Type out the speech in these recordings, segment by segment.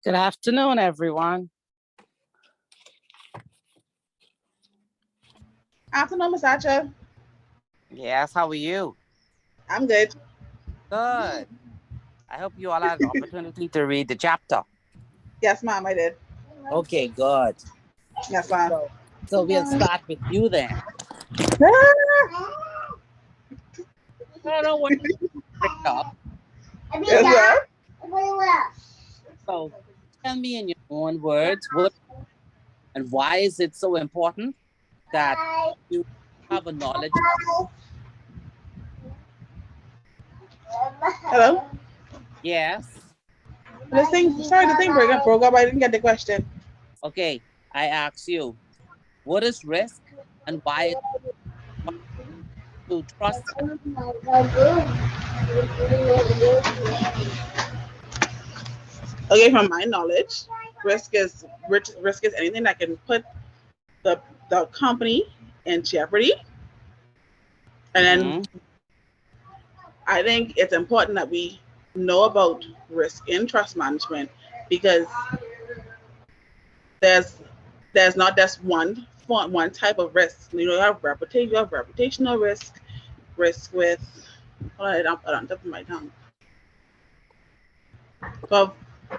Good afternoon, everyone. Afternoon, Miss Archer. Yes, how are you? I'm good. Good. I hope you all had an opportunity to read the chapter. Yes, ma'am, I did. Okay, good. Yes, ma'am. So we'll start with you then. I don't want to break up. Yes, So tell me in your own words, what and why is it so important that you have a knowledge? Hello? Yes. The thing broke up. I didn't get the question. Okay, I ask you, what is risk and why to trust? Okay, from my knowledge, risk is anything that can put the the company in jeopardy. And then I think it's important that we know about risk in trust management because there's there's not just one type of risk. You have reputational risk with hold on, put on top of my tongue. Of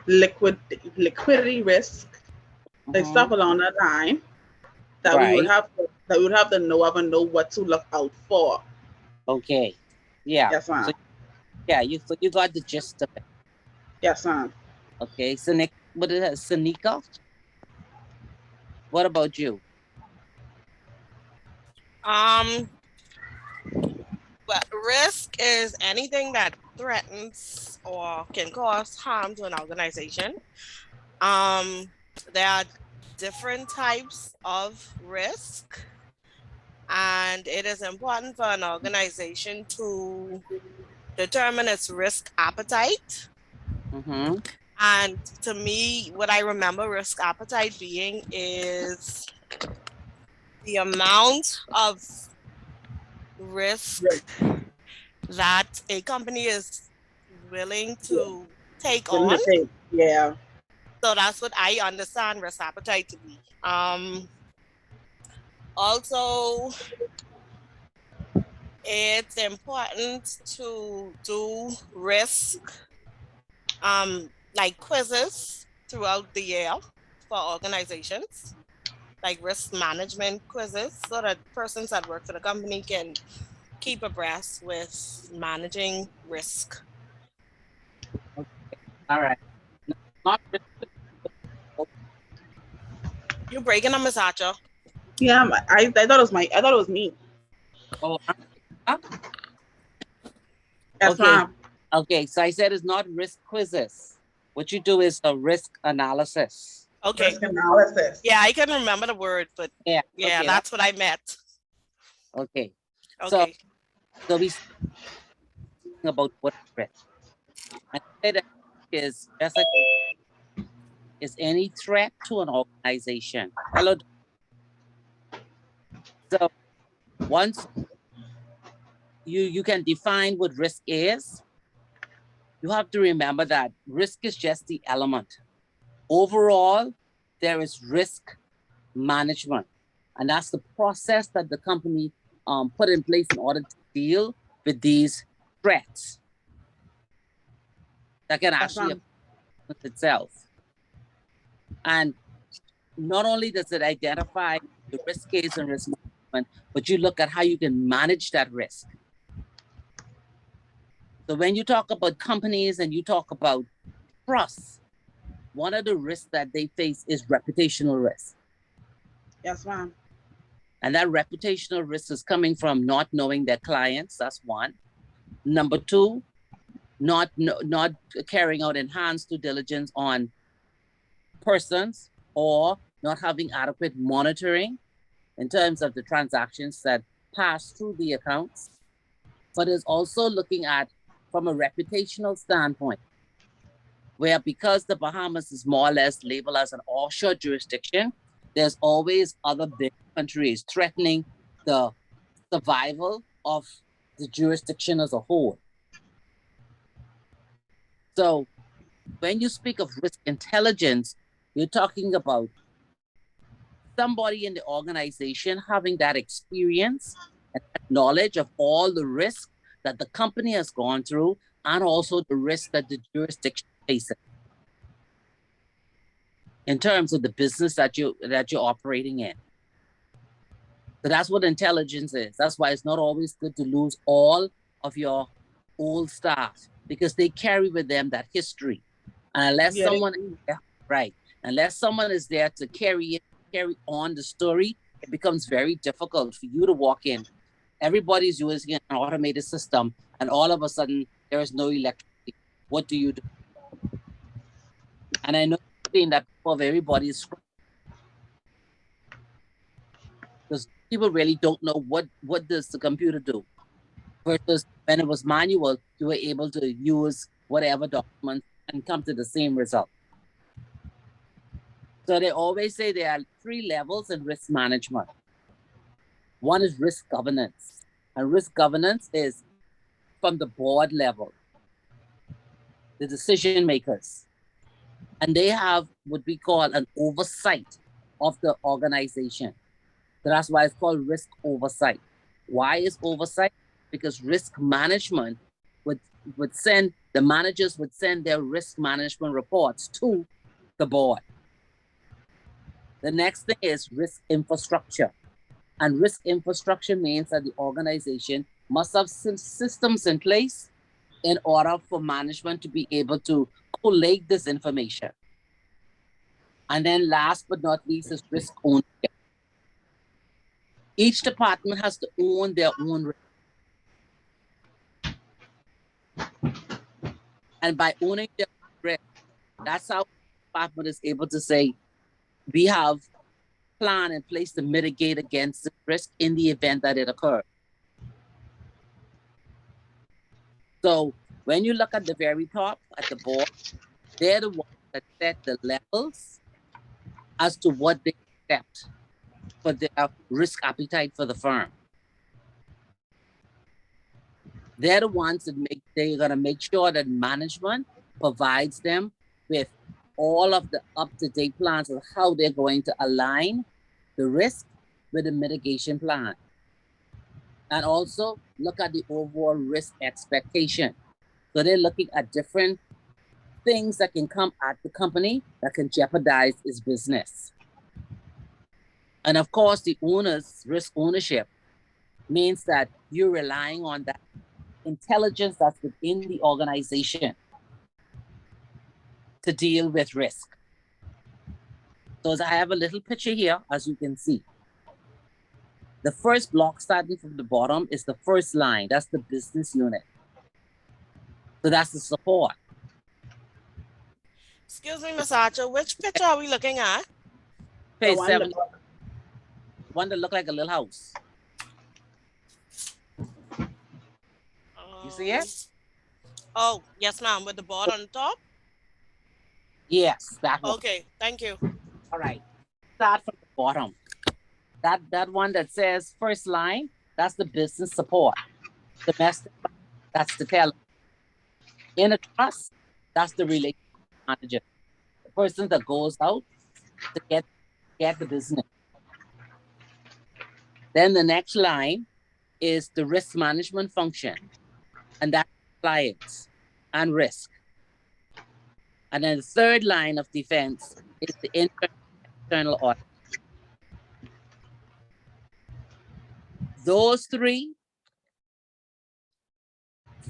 liquidity risk, like stuff along that line that we would Right. have to know of and know what to look out for. Okay. Yeah. Yes, ma'am. So yeah, you got the gist of it. Yes, ma'am. Okay. So what is that? Sanika? What about you? Well, risk is anything that threatens or can cause harm to an organization. There are different types of risk, and it is important for an organization to determine its risk appetite. And to me, what I remember risk appetite being is the amount of risk that a company is willing to take on. Yeah. So that's what I understand risk appetite to be. Also, it's important to do risk like quizzes throughout the year for organizations, like risk management quizzes, so that persons that work for the company can keep abreast with managing risk. All right. Not You're breaking a Misacho. Yeah, I thought it was me. Oh, Yes, okay. ma'am. Okay. So I said it's not risk quizzes. What you do is a risk analysis. Okay. Risk analysis. Yeah, I couldn't remember the word, but yeah, okay, that's what I meant. Okay. Okay. So we about what risk. I said is just like is any threat to an organization. Hello. So once you can define what risk is, you have to remember that risk is just the element. Overall, there is risk management, and that's the process that the company put in place in order to deal with these threats that can actually affect itself. And not only does it identify the risk case and risk management, but you look at how you can manage that risk. So when you talk about companies and you talk about trust, one of the risks that they face is reputational risk. Yes, ma'am. And that reputational risk is coming from not knowing their clients. That's one. Number two, not carrying out enhanced due diligence on persons or not having adequate monitoring in terms of the transactions that pass through the accounts. But it's also looking at from a reputational standpoint, where because the Bahamas is more or less labeled as an offshore jurisdiction, there's always other big countries threatening the survival of the jurisdiction as a whole. So when you speak of risk intelligence, you're talking about somebody in the organization having that experience and that knowledge of all the risk that the company has gone through and also the risk that the jurisdiction faces in terms of the business that you're operating in. So that's what intelligence is. That's why it's not always good to lose all of your old staff because they carry with them that history. And unless someone is there to carry on the story, it becomes very difficult for you to walk in. Everybody's using an automated system, and all of a sudden there is no electricity. What do you do? And I know that of everybody is because people really don't know what does the computer do. Versus when it was manual, you were able to use whatever document and come to the same result. So they always say there are 3 levels in risk management. One is risk governance. And risk governance is from the board level, the decision makers. And they have what we call an oversight of the organization. So that's why it's called risk oversight. Why is oversight? Because risk management would send, the managers would send their risk management reports to the board. The next thing is risk infrastructure. And risk infrastructure means that the organization must have some systems in place in order for management to be able to collate this information. And then last but not least is risk ownership. Each department has to own their own risk. And by owning their risk, that's how the department is able to say, we have a plan in place to mitigate against the risk in the event that it occurs. So when you look at the very top, at the board, they're the ones that set the levels as to what they accept for their risk appetite for the firm. They're the ones that they're gonna make sure that management provides them with all of the up-to-date plans of how they're going to align the risk with the mitigation plan. And also look at the overall risk expectation. So they're looking at different things that can come at the company that can jeopardize its business. And of course, the owner's risk ownership means that you're relying on that intelligence that's within the organization to deal with risk. So I have a little picture here, as you can see. The first block starting from the bottom is the first line. That's the business unit. So that's the support. Excuse me, Ms. Archer, which picture are we looking at? Page 7. One that look like a little house. You see it? Oh, yes, ma'am, with the board on the top? Yes, that one. Okay, thank you. All right. Start from the bottom. That one that says first line, that's the business support. Domestic, that's the teller. In a trust, that's the relationship manager. The person that goes out to get the business. Then the next line is the risk management function. And that's compliance and risk. And then the third line of defense is the internal audit. Those 3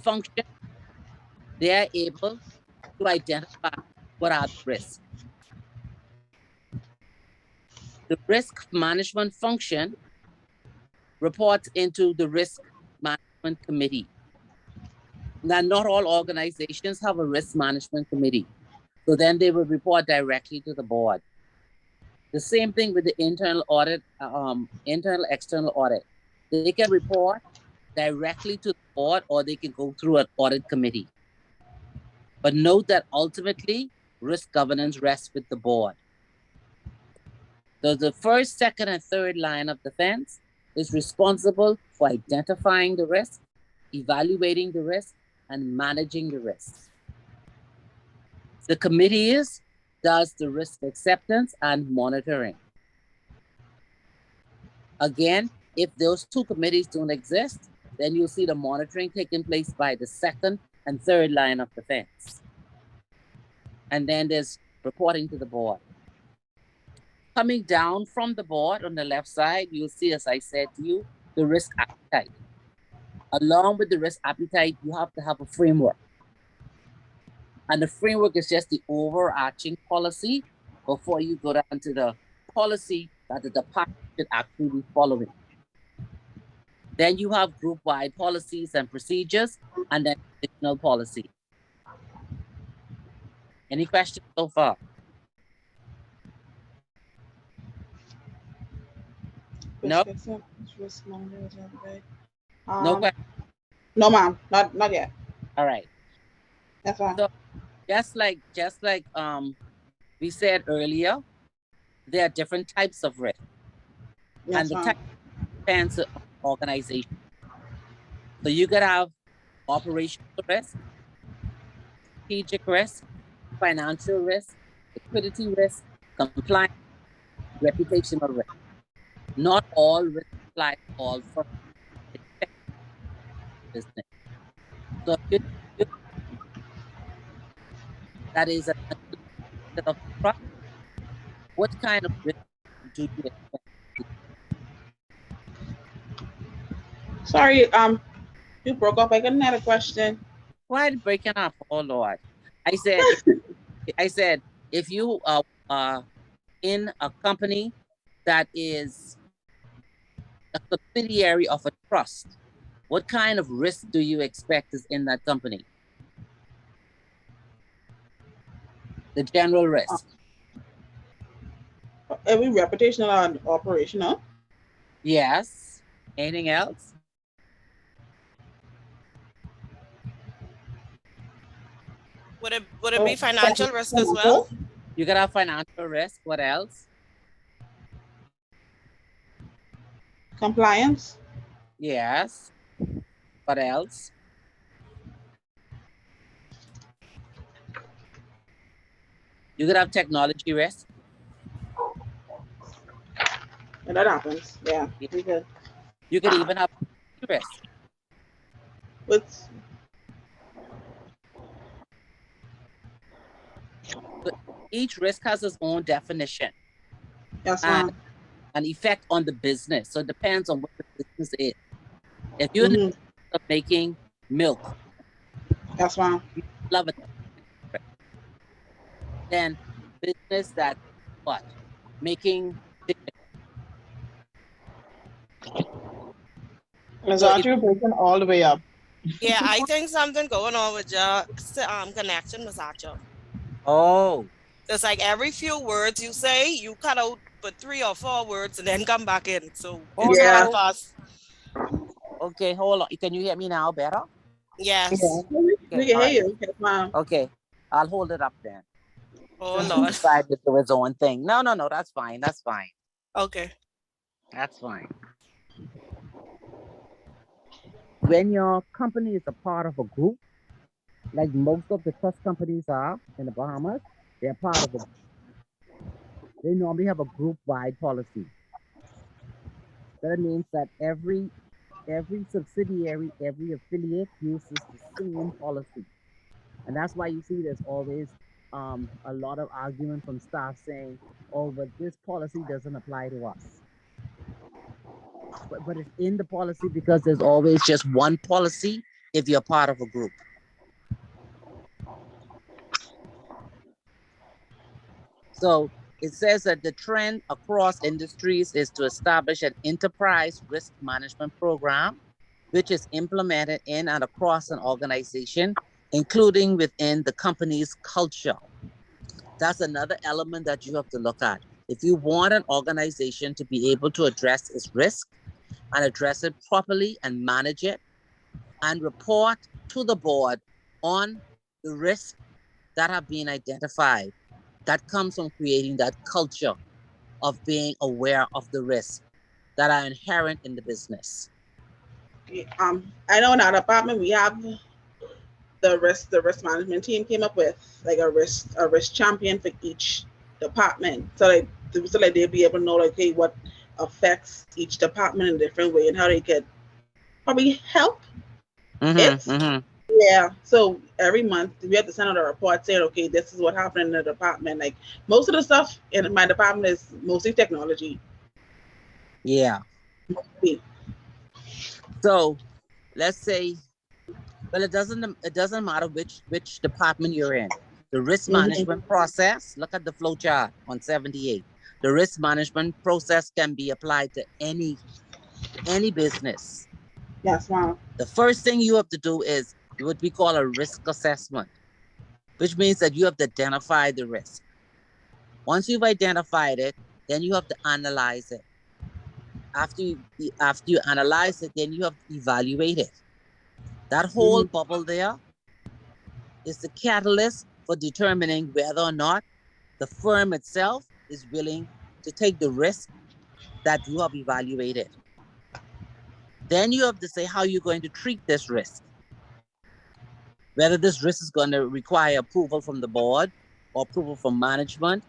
functions, they are able to identify what are the risks. The risk management function reports into the risk management committee. Now, not all organizations have a risk management committee. So then they will report directly to the board. The same thing with the internal audit, internal external audit. They can report directly to the board or they can go through an audit committee. But note that ultimately, risk governance rests with the board. So the first, second, and third line of defense is responsible for identifying the risk, evaluating the risk, and managing the risk. The committees does the risk acceptance and monitoring. Again, if those two committees don't exist, then you'll see the monitoring taking place by the second and third line of defense. And then there's reporting to the board. Coming down from the board on the left side, you'll see, as I said to you, the risk appetite. Along with the risk appetite, you have to have a framework. And the framework is just the overarching policy before you go down to the policy that the department should actually be following. Then you have group-wide policies and procedures, and then additional policy. Any questions so far? No? No question. No, ma'am, not yet. All right. That's fine. So just like we said earlier, there are different types of risk. That's and the fine. type depends on organization. So you could have operational risk, strategic risk, financial risk, liquidity risk, compliance, reputational risk. Not all risk apply to all firms. Business. So that is a set of trust. What kind of risk do you expect? Sorry, you broke up. I got another question. Why the breaking up? Oh Lord. I said if you are in a company that is a subsidiary of a trust, what kind of risk do you expect is in that company? The general risk. Every reputational and operational. Yes. Anything else? Would it be financial risk as well? You gotta have financial risk. What else? Compliance. Yes. What else? You could have technology risk. And that happens. Yeah. We could. You could even have risk. With Each risk has its own definition yes, and ma'am. an effect on the business. So it depends on what the business is. If you're in the business of making milk, Yes, ma'am. you love it. Then business that what? Making Ms. So Archer, you're breaking all the way up. Yeah, I think something going on with your connection, Ms. Archer. oh, It's like every few words you say, you cut out but 3 or 4 words and then come back in. So it's Yeah. not fast. okay, hold on. Can you hear me now better? Yes. Yeah. We can hear alright. you. Yes, ma'am. Okay, I'll hold it up then. Oh Lord. Decide to do its own thing. No, that's fine. That's fine. Okay. That's fine. When your company is a part of a group, like most of the trust companies are in the Bahamas, they're part of a group. They normally have a group-wide policy. That means that every subsidiary, every affiliate uses the same policy. And that's why you see there's always a lot of argument from staff saying, oh, but this policy doesn't apply to us. But it's in the policy because there's always just one policy if you're part of a group. So it says that the trend across industries is to establish an enterprise risk management program, which is implemented in and across an organization, including within the company's culture. That's another element that you have to look at. If you want an organization to be able to address its risk and address it properly and manage it and report to the board on the risks that have been identified, that comes from creating that culture of being aware of the risks that are inherent in the business. I know in our department we have the risk management team came up with like a risk champion for each department. So like they'll be able to know like, hey, what affects each department in a different way and how they could probably help it. Mm-hmm. Mm-hmm. Yeah. So every month we have to send out a report saying, okay, this is what happened in the department. Like most of the stuff in my department is mostly technology. Yeah. So let's say, well, it doesn't matter which department you're in. The risk Mm-hmm. management process, look at the flow chart on 78. The risk management process can be applied to any business. Yes, ma'am. The first thing you have to do is what we call a risk assessment, which means that you have to identify the risk. Once you've identified it, then you have to analyze it. After you analyze it, then you have to evaluate it. That whole Mm-hmm. bubble there is the catalyst for determining whether or not the firm itself is willing to take the risk that you have evaluated. Then you have to say how you're going to treat this risk. Whether this risk is going to require approval from the board or approval from management.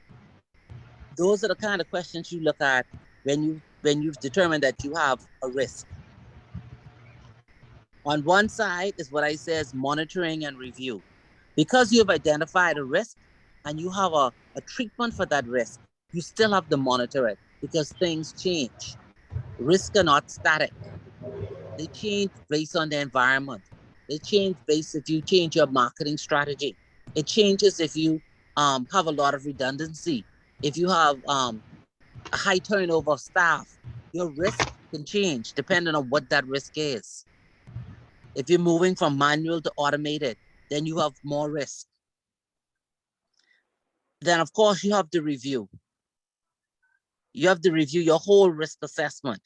Those are the kind of questions you look at when you've determined that you have a risk. On one side is what I say is monitoring and review. Because you've identified a risk and you have a treatment for that risk, you still have to monitor it because things change. Risks are not static. They change based on the environment. They change based if you change your marketing strategy. It changes if you have a lot of redundancy. If you have a high turnover of staff, your risk can change depending on what that risk is. If you're moving from manual to automated, then you have more risk. Then, of course, you have to review. You have to review your whole risk assessment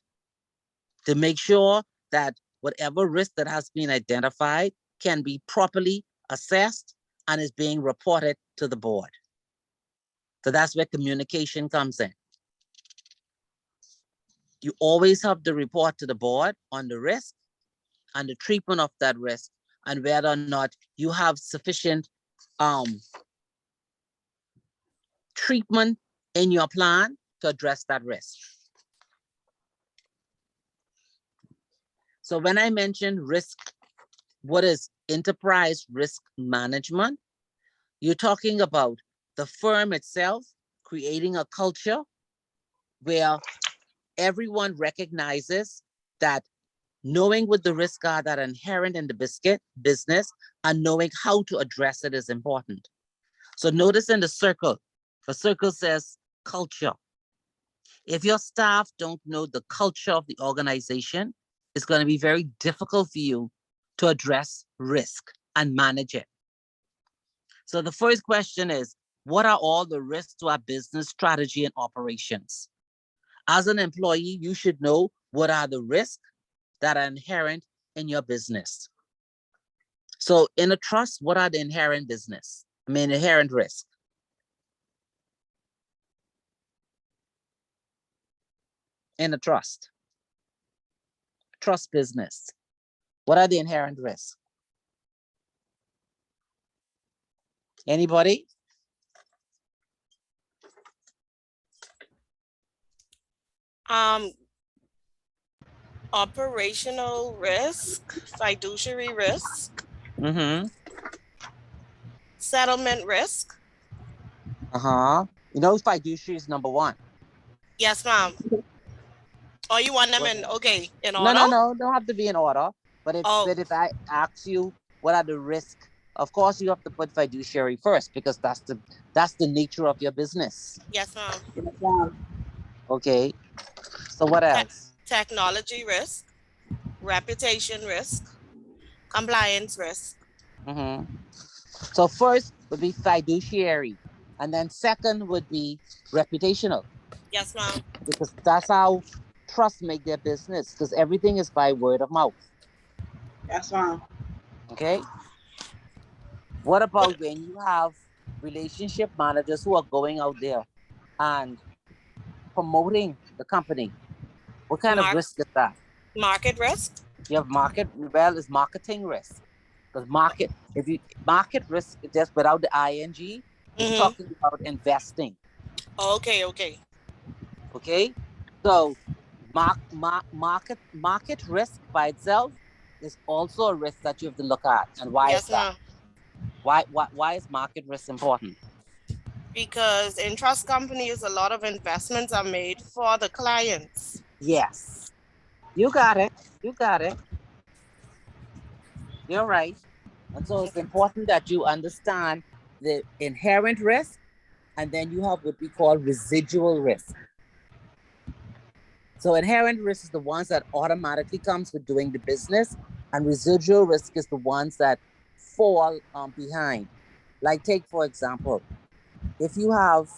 to make sure that whatever risk that has been identified can be properly assessed and is being reported to the board. So that's where communication comes in. You always have to report to the board on the risk and the treatment of that risk and whether or not you have sufficient treatment in your plan to address that risk. So when I mention risk, what is enterprise risk management? You're talking about the firm itself creating a culture where everyone recognizes that knowing what the risks are that are inherent in the business and knowing how to address it is important. So notice in the circle says culture. If your staff don't know the culture of the organization, it's going to be very difficult for you to address risk and manage it. So the first question is, what are all the risks to our business strategy and operations? As an employee, you should know what are the risks that are inherent in your business. So in a trust, what are the inherent risks? In a trust business, what are the inherent risks? Anybody? Operational risk, fiduciary risk, Mm-hmm. settlement risk. Fiduciary is number one. Yes, ma'am. Oh, you want them in order? No, don't have to be in order. But if I ask you what are the risks, of course you have to put fiduciary first because that's the nature of your business. Yes, ma'am. Yes, ma'am. Okay. So what else? Technology risk, reputation risk, compliance risk. Mm-hmm. So first would be fiduciary, and then second would be reputational. Yes, ma'am. Because that's how trust make their business, because everything is by word of mouth. Yes, ma'am. Okay. What about when you have relationship managers who are going out there and promoting the company? What kind of risk is that? Market risk. You have is marketing risk. Because if you market risk just without the ing, it's talking about investing. Okay. Okay, so market risk by itself is also a risk that you have to look at. And why is that? Why is market risk important? Because in trust companies, a lot of investments are made for the clients. Yes, you got it. You got it. You're right. And so it's important that you understand the inherent risk, and then you have what we call residual risk. So inherent risk is the ones that automatically comes with doing the business, and residual risk is the ones that fall behind. Like take for example, if you have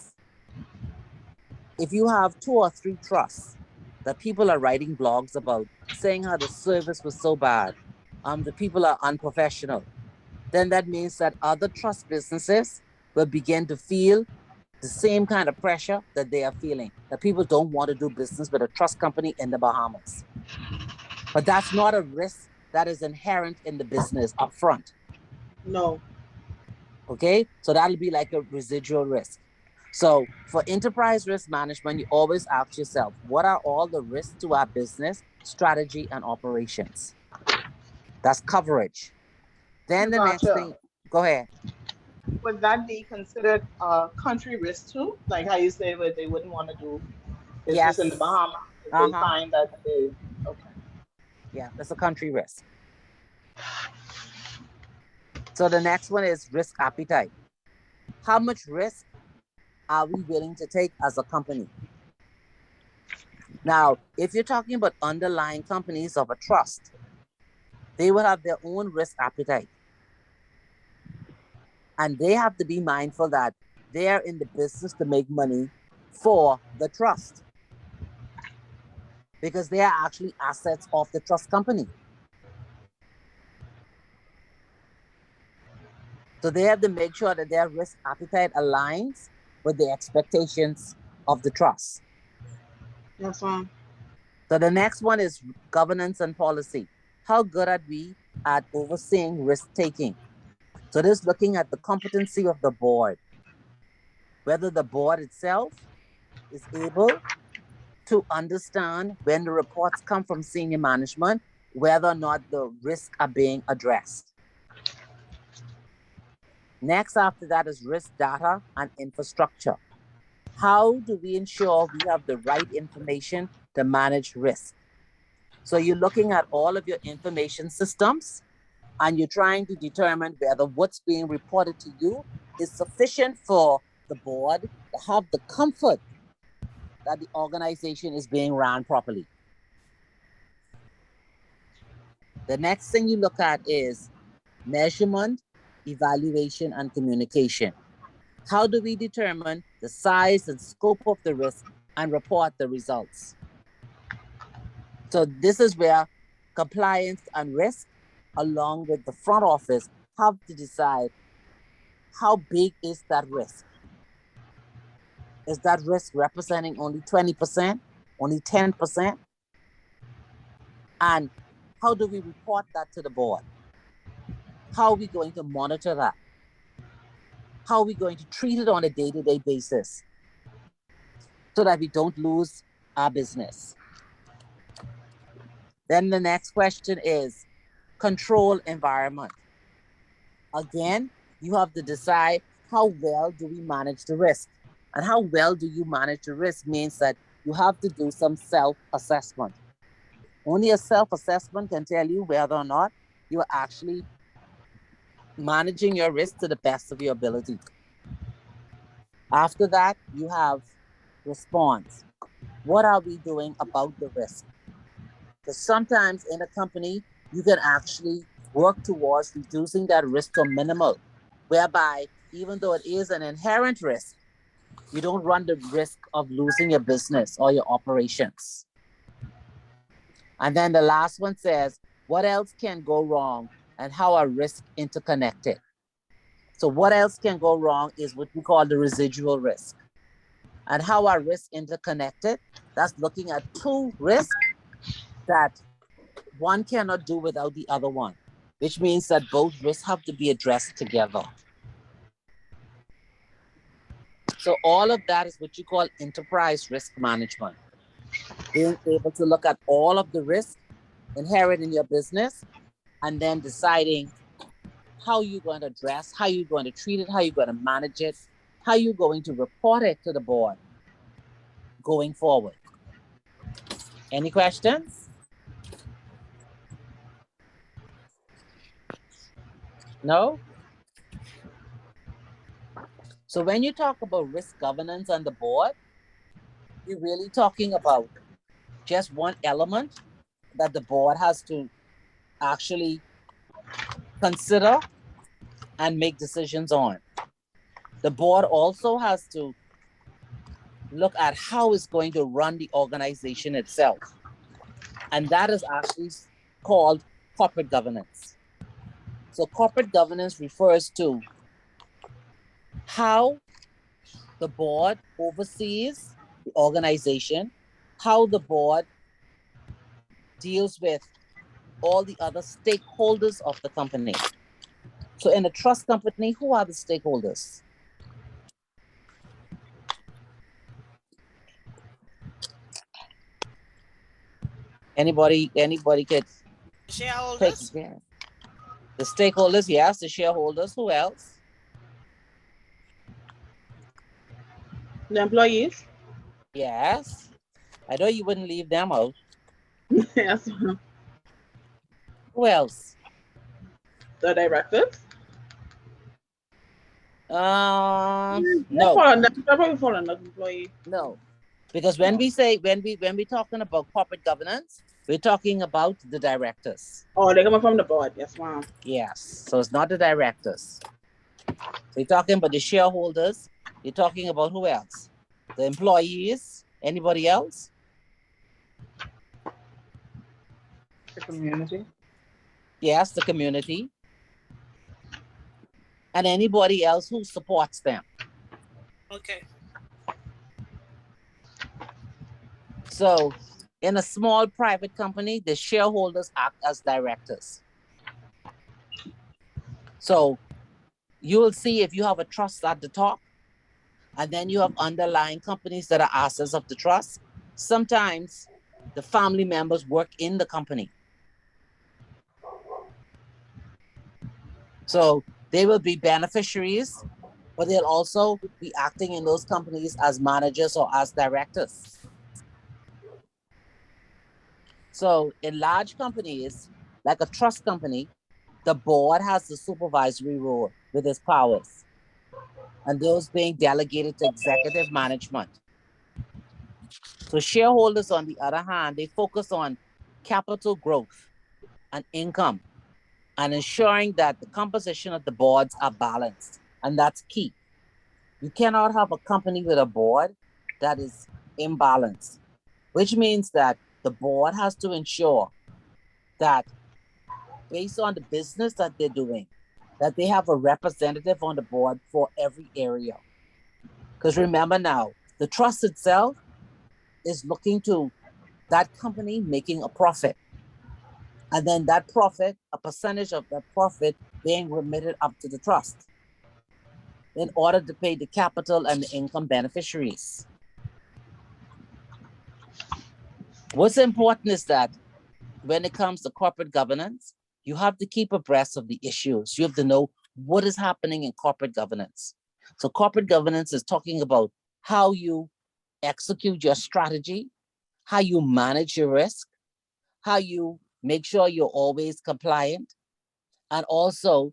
2 or 3 trusts that people are writing blogs about, saying how the service was so bad, the people are unprofessional, then that means that other trust businesses will begin to feel the same kind of pressure that they are feeling, that people don't want to do business with a trust company in the Bahamas. But that's not a risk that is inherent in the business up front. No. Okay, so that'll be like a residual risk. So for enterprise risk management, you always ask yourself, what are all the risks to our business, strategy, and operations? That's coverage. Then the next thing, go ahead. Would that be considered a country risk too? Like how you say that they wouldn't want to do business in the Bahamas if they find that they, okay. Yeah, that's a country risk. So the next one is risk appetite. How much risk are we willing to take as a company? Now, if you're talking about underlying companies of a trust, they will have their own risk appetite. And they have to be mindful that they're in the business to make money for the trust, because they are actually assets of the trust company. So they have to make sure that their risk appetite aligns with the expectations of the trust. That's fine. So the next one is governance and policy. How good are we at overseeing risk taking? So this is looking at the competency of the board, whether the board itself is able to understand when the reports come from senior management, whether or not the risks are being addressed. Next after that is risk data and infrastructure. How do we ensure we have the right information to manage risk? So you're looking at all of your information systems and you're trying to determine whether what's being reported to you is sufficient for the board to have the comfort that the organization is being run properly. The next thing you look at is measurement, evaluation, and communication. How do we determine the size and scope of the risk and report the results? So this is where compliance and risk, along with the front office, have to decide how big is that risk. Is that risk representing only 20%, only 10%? And how do we report that to the board? How are we going to monitor that? How are we going to treat it on a day-to-day basis so that we don't lose our business? Then the next question is control environment. Again, you have to decide how well do we manage the risk? And how well do you manage the risk means that you have to do some self-assessment. Only a self-assessment can tell you whether or not you are actually managing your risk to the best of your ability. After that, you have response. What are we doing about the risk? Because sometimes in a company, you can actually work towards reducing that risk to minimal, whereby even though it is an inherent risk, you don't run the risk of losing your business or your operations. And then the last one says, what else can go wrong and how are risks interconnected? So what else can go wrong is what we call the residual risk. And how are risks interconnected? That's looking at 2 risks that one cannot do without the other one. which means that both risks have to be addressed together. So all of that is what you call enterprise risk management. Being able to look at all of the risks inherent in your business and then deciding how you're going to address, how you're going to treat it, how you're going to manage it, how you're going to report it to the board going forward. Any questions? No? So when you talk about risk governance on the board, you're really talking about just one element that the board has to actually consider and make decisions on. The board also has to look at how it's going to run the organization itself. And that is actually called corporate governance. So corporate governance refers to how the board oversees the organization, how the board deals with all the other stakeholders of the company. So in a trust company, who are the stakeholders? Anybody could take Shareholders? it. The stakeholders, yes, the shareholders, who else? The employees. Yes. I know you wouldn't leave them out. Yes. Who else? The directors. No, Probably fall under employee. no. Because when we say, when we're talking about corporate governance, we're talking about the directors. Oh, they're coming from the board. Yes, ma'am. Yes. So it's not the directors. We're talking about the shareholders. You're talking about who else? The employees. Anybody else? The community. Yes, the community. And anybody else who supports them. Okay. So in a small private company, the shareholders act as directors. So you will see if you have a trust at the top, and then you have underlying companies that are assets of the trust. Sometimes the family members work in the company. So they will be beneficiaries, but they'll also be acting in those companies as managers or as directors. So in large companies, like a trust company, the board has the supervisory role with its powers, and those being delegated to executive management. So shareholders, on the other hand, they focus on capital growth and income and ensuring that the composition of the boards are balanced. And that's key. You cannot have a company with a board that is imbalanced, which means that the board has to ensure that based on the business that they're doing, that they have a representative on the board for every area. Because remember now, the trust itself is looking to that company making a profit. And then that profit, a percentage of that profit being remitted up to the trust in order to pay the capital and the income beneficiaries. What's important is that when it comes to corporate governance, you have to keep abreast of the issues. You have to know what is happening in corporate governance. So corporate governance is talking about how you execute your strategy, how you manage your risk, how you make sure you're always compliant, and also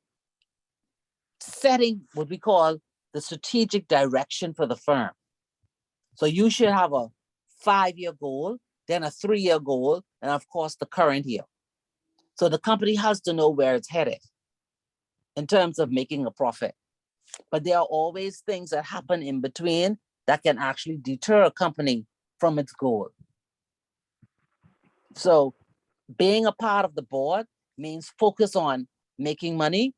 setting what we call the strategic direction for the firm. So you should have a 5-year goal, then a 3-year goal, and of course the current year. So the company has to know where it's headed in terms of making a profit. But there are always things that happen in between that can actually deter a company from its goal. So being a part of the board means focus on making money,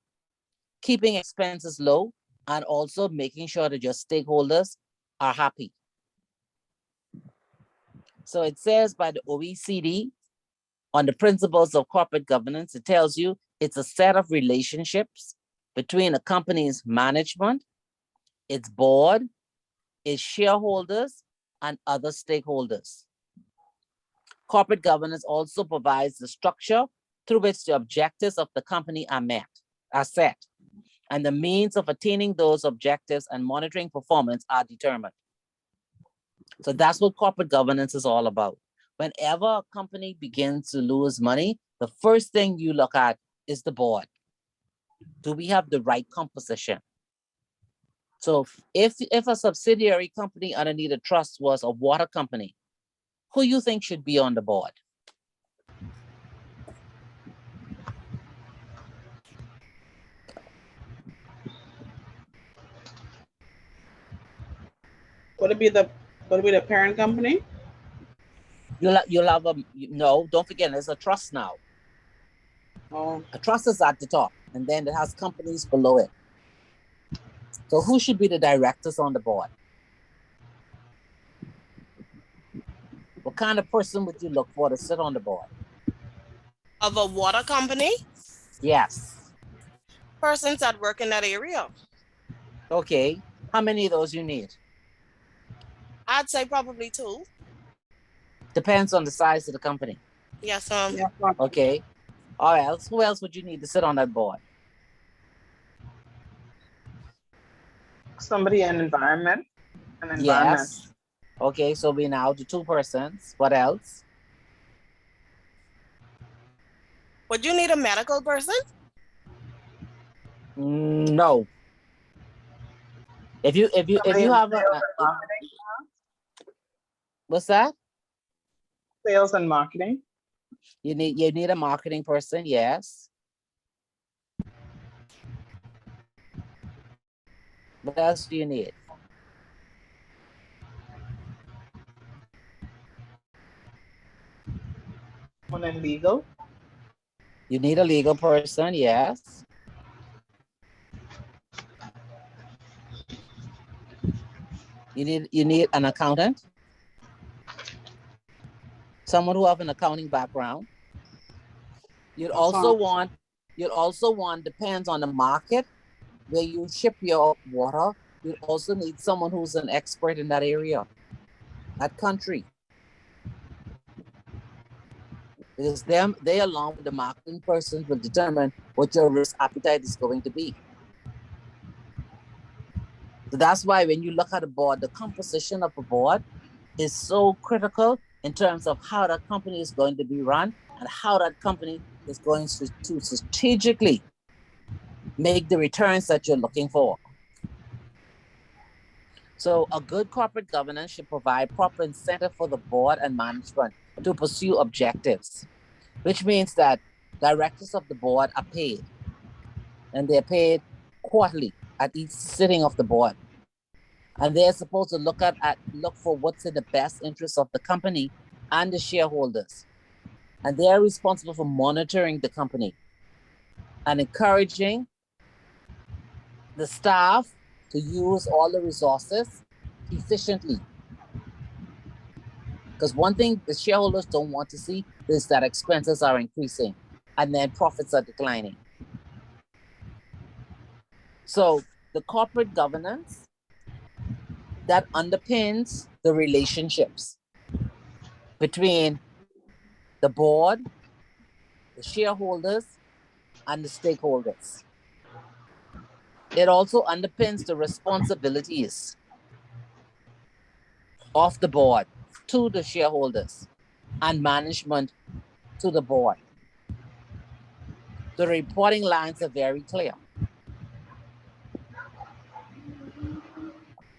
keeping expenses low, and also making sure that your stakeholders are happy. So it says by the OECD on the principles of corporate governance, it tells you It's a set of relationships between a company's management, its board, its shareholders, and other stakeholders. Corporate governance also provides the structure through which the objectives of the company are set, and the means of attaining those objectives and monitoring performance are determined. So that's what corporate governance is all about. Whenever a company begins to lose money, the first thing you look at is the board. Do we have the right composition? So if a subsidiary company underneath a trust was a water company, who you think should be on the board? Would it be the parent company? You'll have no, don't forget, it's a trust now. Oh, A trust is at the top, and then it has companies below it. So who should be the directors on the board? What kind of person would you look for to sit on the board? Of a water company? Yes. Persons that work in that area. Okay. How many of those you need? I'd say probably 2. Depends on the size of the company. Yes, yeah. Okay. Or else, who else would you need to sit on that board? Somebody in environment. Yes. Okay, so we now do 2 persons. What else? Would you need a medical person? No. If you have what's that? Sales and marketing. You need a marketing person, yes. What else do you need? One in legal. You need a legal person, yes. You need an accountant. Someone who have an accounting background. You'd also want, depends on the market where you ship your water. You also need someone who's an expert in that area, that country. Because they along with the marketing person will determine what your risk appetite is going to be. So that's why when you look at a board, the composition of a board is so critical in terms of how that company is going to be run and how that company is going to strategically make the returns that you're looking for. So a good corporate governance should provide proper incentive for the board and management to pursue objectives, which means that directors of the board are paid, and they're paid quarterly at each sitting of the board. And they're supposed to look for what's in the best interest of the company and the shareholders. And they're responsible for monitoring the company and encouraging the staff to use all the resources efficiently. Because one thing the shareholders don't want to see is that expenses are increasing and then profits are declining. So the corporate governance that underpins the relationships between the board, the shareholders, and the stakeholders. It also underpins the responsibilities of the board to the shareholders and management to the board. The reporting lines are very clear.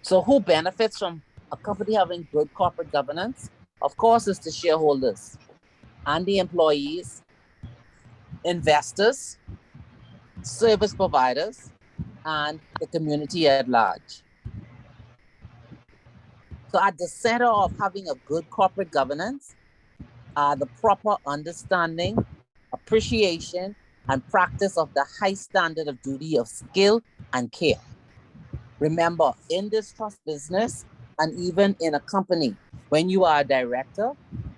So who benefits from a company having good corporate governance? Of course, it's the shareholders and the employees, investors, service providers, and the community at large. So at the center of having a good corporate governance are the proper understanding, appreciation, and practice of the high standard of duty of skill and care. Remember, in this trust business, and even in a company, when you are a director,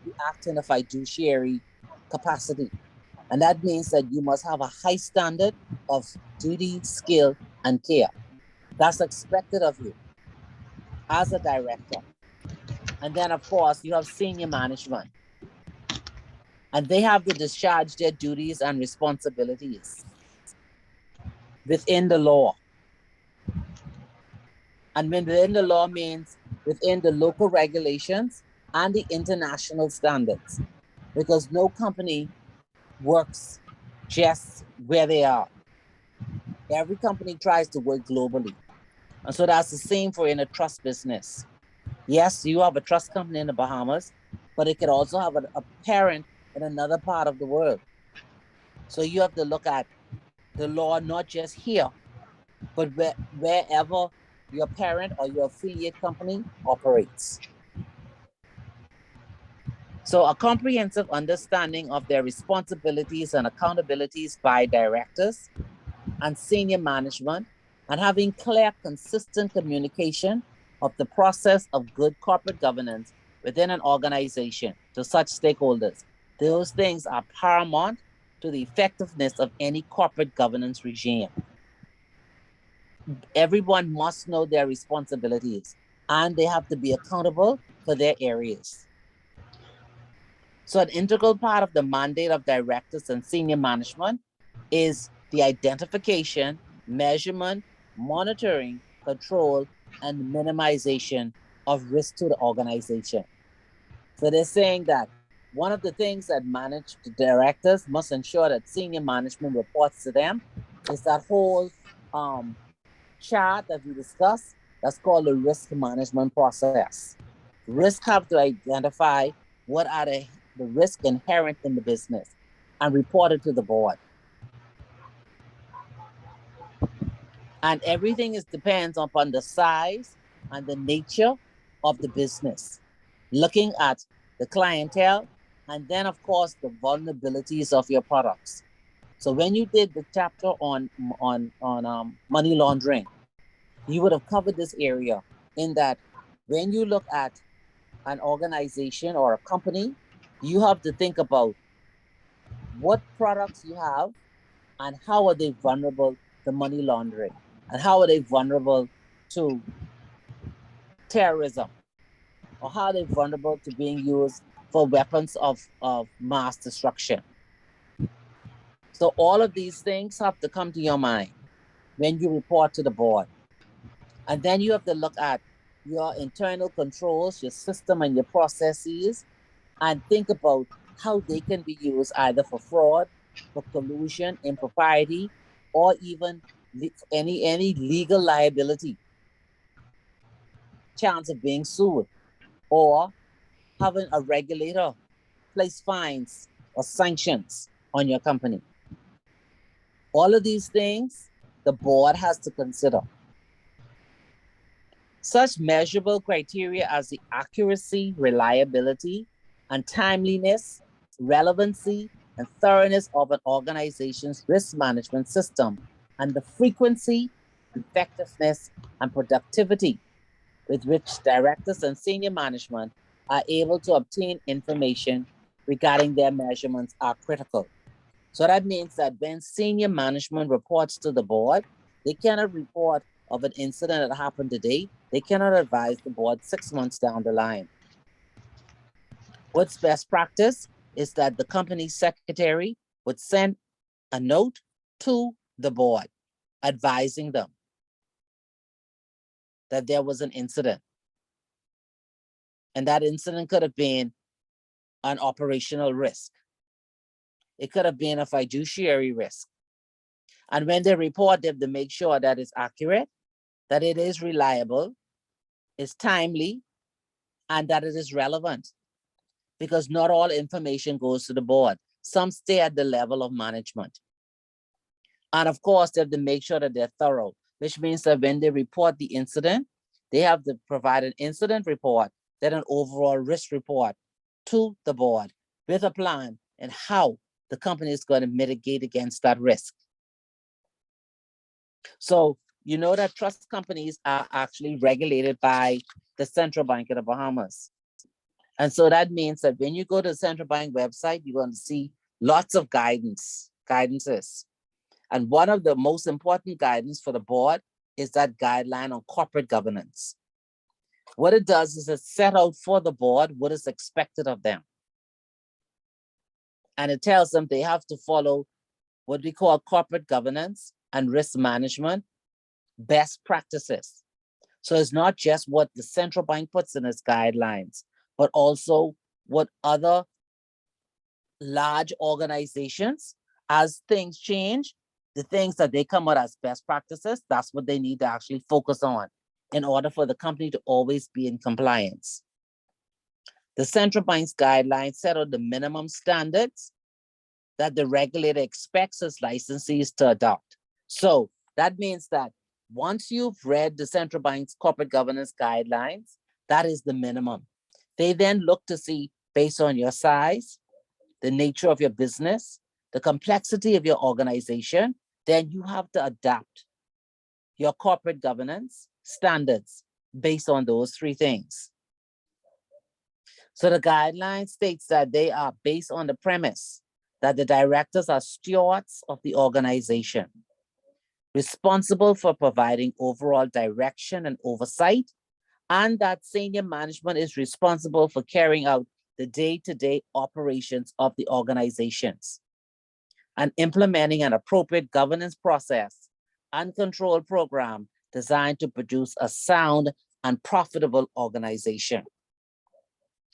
you act in a fiduciary capacity. And that means that you must have a high standard of duty, skill, and care. That's expected of you as a director. And then, of course, you have senior management. And they have to discharge their duties and responsibilities within the law. And within the law means within the local regulations and the international standards, because no company works just where they are. Every company tries to work globally. And so that's the same for in a trust business. Yes, you have a trust company in the Bahamas, but it could also have a parent in another part of the world. So you have to look at the law, not just here, but wherever your parent or your affiliate company operates. So a comprehensive understanding of their responsibilities and accountabilities by directors and senior management, and having clear, consistent communication of the process of good corporate governance within an organization to such stakeholders. Those things are paramount to the effectiveness of any corporate governance regime. Everyone must know their responsibilities, and they have to be accountable for their areas. So an integral part of the mandate of directors and senior management is the identification, measurement, monitoring, control, and minimization of risk to the organization. So they're saying that one of the things that the directors must ensure that senior management reports to them is that whole chart that we discussed, that's called the risk management process. Risk have to identify what are the risks inherent in the business and report it to the board. And everything depends upon the size and the nature of the business, looking at the clientele, and then of course the vulnerabilities of your products. So when you did the chapter on money laundering, you would have covered this area in that when you look at an organization or a company, you have to think about what products you have and how are they vulnerable to money laundering, and how are they vulnerable to terrorism, or how are they vulnerable to being used for weapons of mass destruction. So all of these things have to come to your mind when you report to the board. And then you have to look at your internal controls, your system and your processes, and think about how they can be used either for fraud, for collusion, impropriety, or even any legal liability, chance of being sued, or having a regulator place fines or sanctions on your company. All of these things the board has to consider. Such measurable criteria as the accuracy, reliability, and timeliness, relevancy, and thoroughness of an organization's risk management system, and the frequency, effectiveness, and productivity with which directors and senior management are able to obtain information regarding their measurements are critical. So that means that when senior management reports to the board, they cannot report of an incident that happened today. They cannot advise the board 6 months down the line. What's best practice is that the company secretary would send a note to the board advising them that there was an incident. And that incident could have been an operational risk. It could have been a fiduciary risk. And when they report, they have to make sure that it's accurate, that it is reliable, is timely, and that it is relevant. Because not all information goes to the board. Some stay at the level of management. And of course, they have to make sure that they're thorough, which means that when they report the incident, they have to provide an incident report, then an overall risk report to the board with a plan and how the company is going to mitigate against that risk. So you know that trust companies are actually regulated by the Central Bank of the Bahamas. And so that means that when you go to the Central Bank website, you're going to see lots of guidances. And one of the most important guidance for the board is that guideline on corporate governance. What it does is it set out for the board what is expected of them. And it tells them they have to follow what we call corporate governance and risk management best practices. So it's not just what the central bank puts in its guidelines, but also what other large organizations, as things change, the things that they come out as best practices, that's what they need to actually focus on in order for the company to always be in compliance. The central bank's guidelines set out the minimum standards that the regulator expects its licensees to adopt. So that means that once you've read the central bank's corporate governance guidelines, that is the minimum. They then look to see, based on your size, the nature of your business, the complexity of your organization, then you have to adapt your corporate governance standards based on those three things. So the guideline states that they are based on the premise that the directors are stewards of the organization, responsible for providing overall direction and oversight, and that senior management is responsible for carrying out the day-to-day operations of the organizations and implementing an appropriate governance process and control program designed to produce a sound and profitable organization.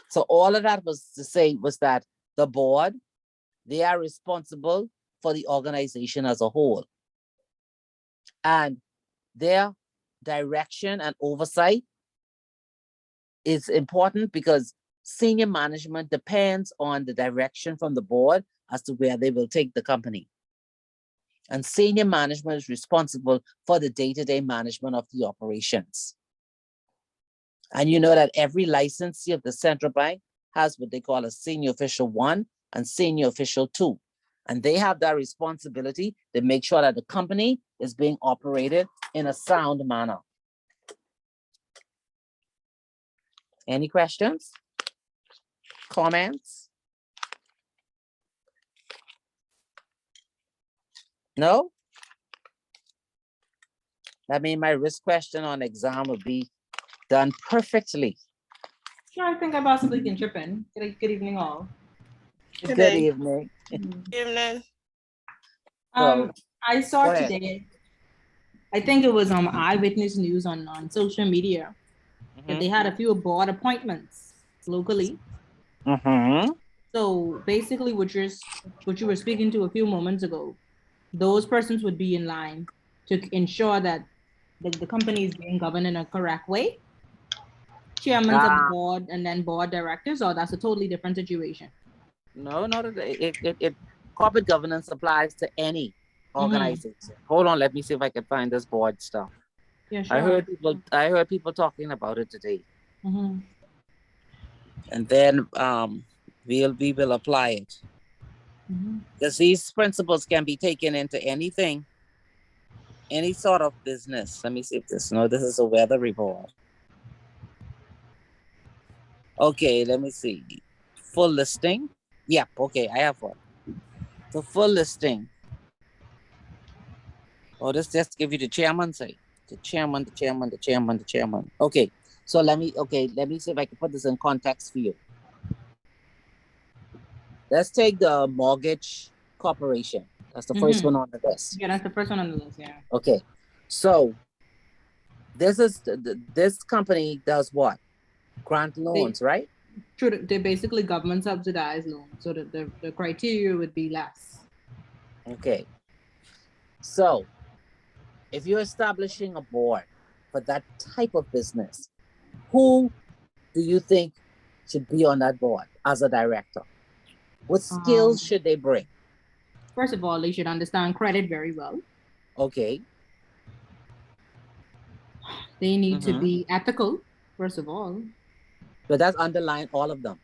So all of that was to say was that the board, they are responsible for the organization as a whole. And their direction and oversight is important because senior management depends on the direction from the board as to where they will take the company. And senior management is responsible for the day-to-day management of the operations. And you know that every licensee of the central bank has what they call a senior official 1 and senior official 2. And they have that responsibility to make sure that the company is being operated in a sound manner. Any questions? Comments? No? That means my risk question on exam will be done perfectly. Yeah, I think I possibly can chip in. Good evening, all. Good evening. Evening. I saw go ahead. today, I think it was on Eyewitness News on social media, that they had a few board appointments locally. So basically what you were speaking to a few moments ago, those persons would be in line to ensure that the company is being governed in a correct way. Chairmen of the board and then board directors, or that's a totally different situation? No, corporate governance applies to any organization. Hold on, let me see if I can find this board stuff. Yeah, sure. I heard people talking about it today. And then we will apply it. Because these principles can be taken into anything, any sort of business. Let me see if this is a weather report. Okay, let me see. Full listing. Yep, okay, I have one. The full listing. Oh, this just give you the chairman say. The chairman. Okay, so let me see if I can put this in context for you. Let's take the mortgage corporation. That's the first one on the list. Yeah, that's the first one on the list, yeah. Okay, so this company does what? Grant loans, right? True, they're basically government subsidized loans, so the criteria would be less. Okay, so if you're establishing a board for that type of business, who do you think should be on that board as a director? What skills should they bring? First of all, they should understand credit very well. Okay. They need to be ethical, first of all. But that's underlying all of them.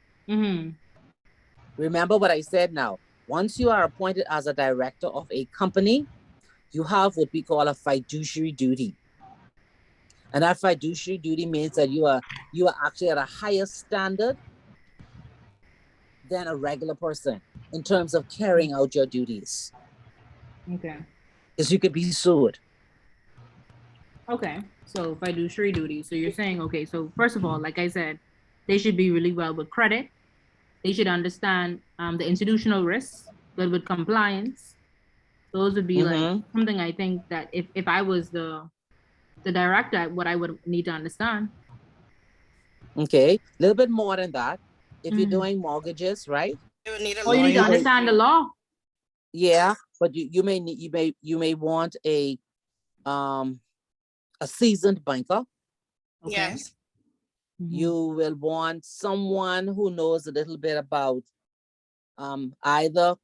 Remember what I said now. Once you are appointed as a director of a company, you have what we call a fiduciary duty. And that fiduciary duty means that you are actually at a higher standard than a regular person. in terms of carrying out your duties, Okay. because you could be sued. Okay. So if I do three duties, so you're saying, okay, so first of all, like I said, they should be really well with credit. They should understand the institutional risks, good with compliance. Those would be like Mhm. something I think that if I was the director, what I would need to understand. Okay, a little bit more than that. If you're Mhm. doing mortgages, right? You would need a Or you need to You may- understand the law. Yeah, but you may need you may want a seasoned banker. Okay. Yes. Mhm. You will want someone who knows a little bit about either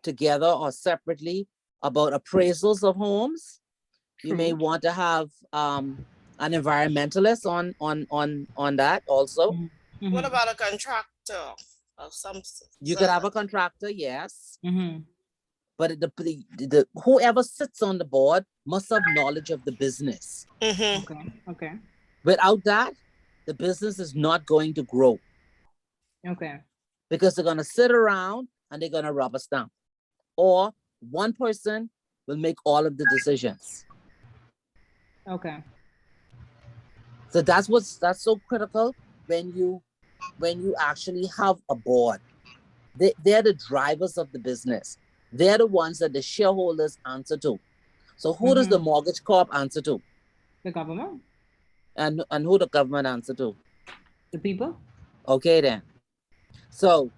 together or separately about appraisals of homes. You may True. want to have an environmentalist on that also. Mhm. What Mhm. about a contractor of some You could have a contractor, yes, Mhm. but the whoever sits on the board must have knowledge of the business. Mm-hmm. Okay. Okay. Without that, the business is not going to grow Okay. because they're going to sit around and they're going to rubber stamp, or one person will make all of the decisions. Okay. So that's so critical when you actually have a board. They're the drivers of the business. They're the ones that the shareholders answer to. So who does the mortgage corp answer to? The government, And who the government answer to? the people. Okay then. So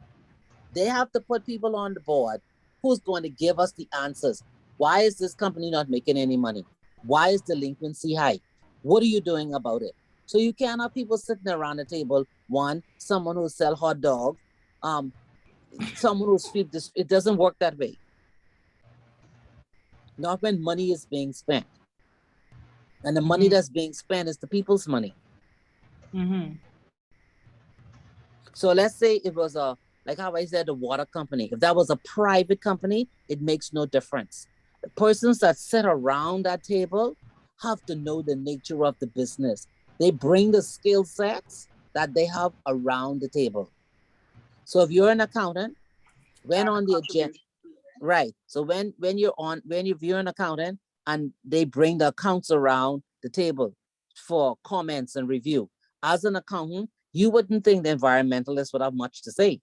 they have to put people on the board who's going to give us the answers. Why is this company not making any money? Why is delinquency high? What are you doing about it? So you can't have people sitting around the table. One, someone who sell hot dog, someone who's feed this. It doesn't work that way. Not when money is being spent. And the money that's being spent is the people's money. Mm-hmm. So let's say it was like how I said, the water company. If that was a private company, it makes no difference. The persons that sit around that table have to know the nature of the business. They bring the skill sets that they have around the table. So if you're an accountant, when on the agenda, right? So when you're an accountant and they bring the accounts around the table for comments and review, as an accountant, you wouldn't think the environmentalist would have much to say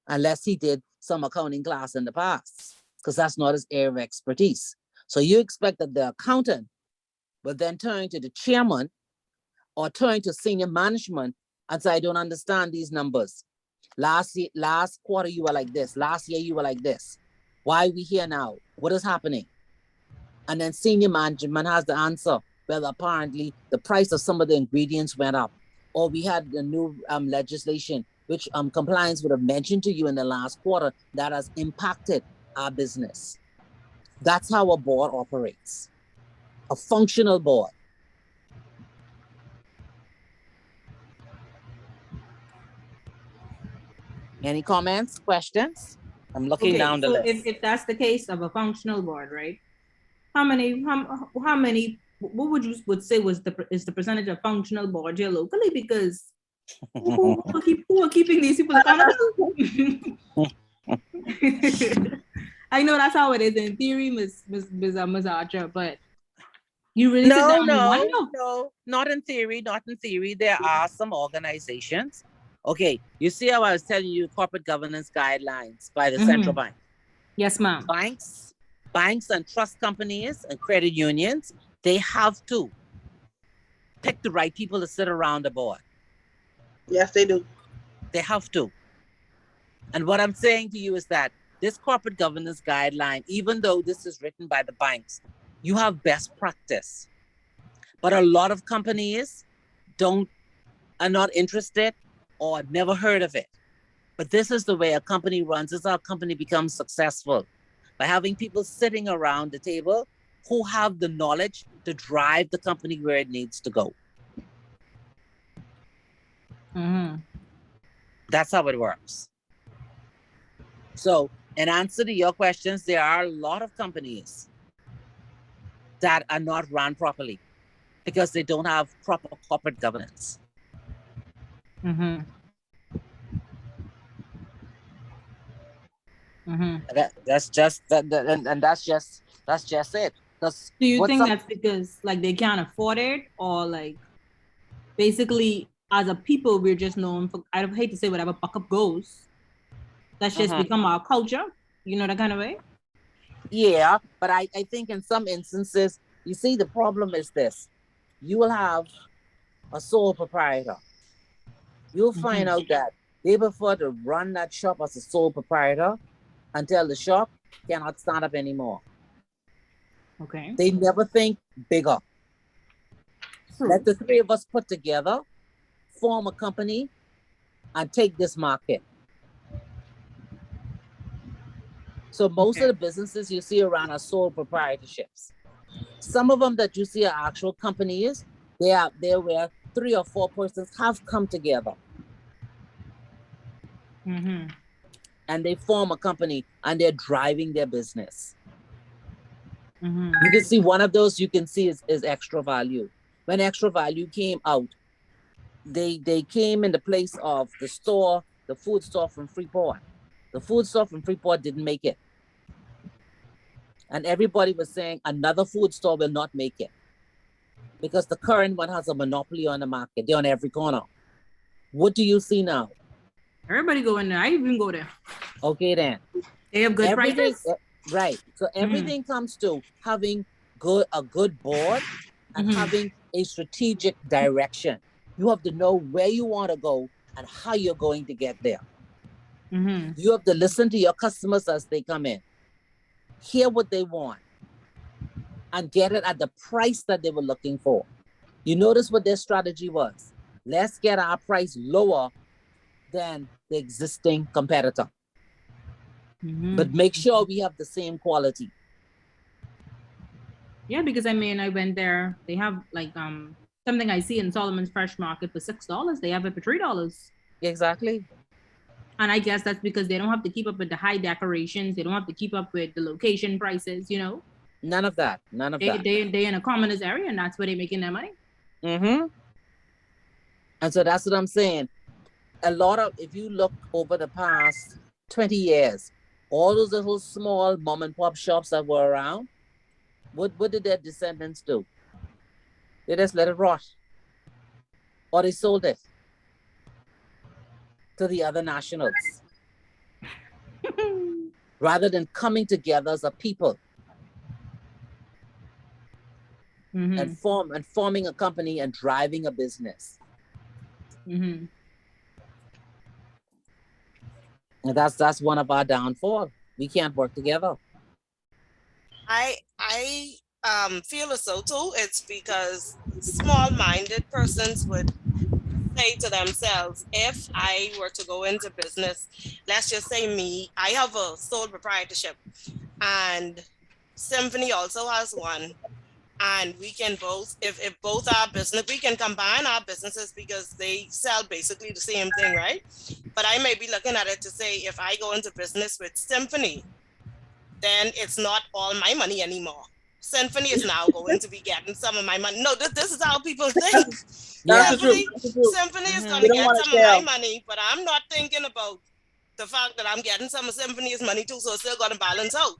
unless he did some accounting class in the past, because that's not his area of expertise. So you expect that the accountant will then turn to the chairman or turn to senior management and say, I don't understand these numbers. Last quarter, you were like this. Last year, you were like this. Why are we here now? What is happening? And then senior management has the answer. Well, apparently the price of some of the ingredients went up, or we had the new legislation, which compliance would have mentioned to you in the last quarter, that has impacted our business. That's how a board operates, a functional board. Any comments, questions? I'm looking down the so list. if that's the case of a functional board, right? How many what would say is the percentage of functional boards here locally? Because who are keeping these people accountable? I know that's how it is in theory, Ms. Archer, but you really sit down and wonder. No, not in theory, not in theory. There are some organizations. Okay, you see how I was telling you corporate governance guidelines by the central bank. Yes, ma'am. Banks and trust companies and credit unions, they have to pick the right people to sit around the board. Yes, they do. They have to. And what I'm saying to you is that this corporate governance guideline, even though this is written by the banks, you have best practice. But a lot of companies are not interested or never heard of it. But this is the way a company runs. This is how a company becomes successful, by having people sitting around the table who have the knowledge to drive the company where it needs to go. Mm-hmm. That's how it works. So in answer to your questions, there are a lot of companies that are not run properly because they don't have proper corporate governance. Mm-hmm. That's just and that's just it. Because Do you what's think up? that's because like they can't afford it, or like basically as a people we're just known for, I don't hate to say whatever buck up goes. That's just become our culture, you know, that kind of way. Yeah, but I think in some instances, you see, the problem is this: you will have a sole proprietor. You'll find out that they prefer to run that shop as a sole proprietor until the shop cannot stand up anymore. Okay. They never think bigger. True. Let the three of us put together, form a company, and take this market. So most of the businesses you see around are sole proprietorships. Some of them that you see are actual companies. They're where 3 or 4 persons have come together and they form a company and they're driving their business. You can see one of those you can see is Extra Value. When Extra Value came out, they came in the place of the food store from Freeport. The food store from Freeport didn't make it. And everybody was saying another food store will not make it because the current one has a monopoly on the market. They're on every corner. What do you see now? Everybody go in there. I even go there. Okay, then. They have good prices. Right. So everything comes to having a good board and having a strategic direction. You have to know where you want to go and how you're going to get there. You have to listen to your customers as they come in, hear what they want, and get it at the price that they were looking for. You notice what their strategy was. Let's get our price lower than the existing competitor. But make sure we have the same quality. Yeah, because I mean, I went there. They have like something I see in Solomon's Fresh Market for $6. They have it for $3. Exactly. And I guess that's because they don't have to keep up with the high decorations. They don't have to keep up with the location prices, you know? None of that. They in a commoners area, and that's where they're making their money. And so that's what I'm saying. If you look over the past 20 years, all those little small mom and pop shops that were around, what did their descendants do? They just let it rot. Or they sold it to the other nationals. Rather than coming together as a people and forming a company and driving a business. And that's one of our downfall. We can't work together. I feel as though too. It's because small-minded persons would say to themselves, if I were to go into business, let's just say me, I have a sole proprietorship and Symphony also has one. And we can both, if both our business, we can combine our businesses because they sell basically the same thing, right? But I may be looking at it to say, if I go into business with Symphony, then it's not all my money anymore. Symphony is now going to be getting some of my money. No, this is how people think. Symphony is going to get some of my money, but I'm not thinking about the fact that I'm getting some of Symphony's money too, so it's still going to balance out.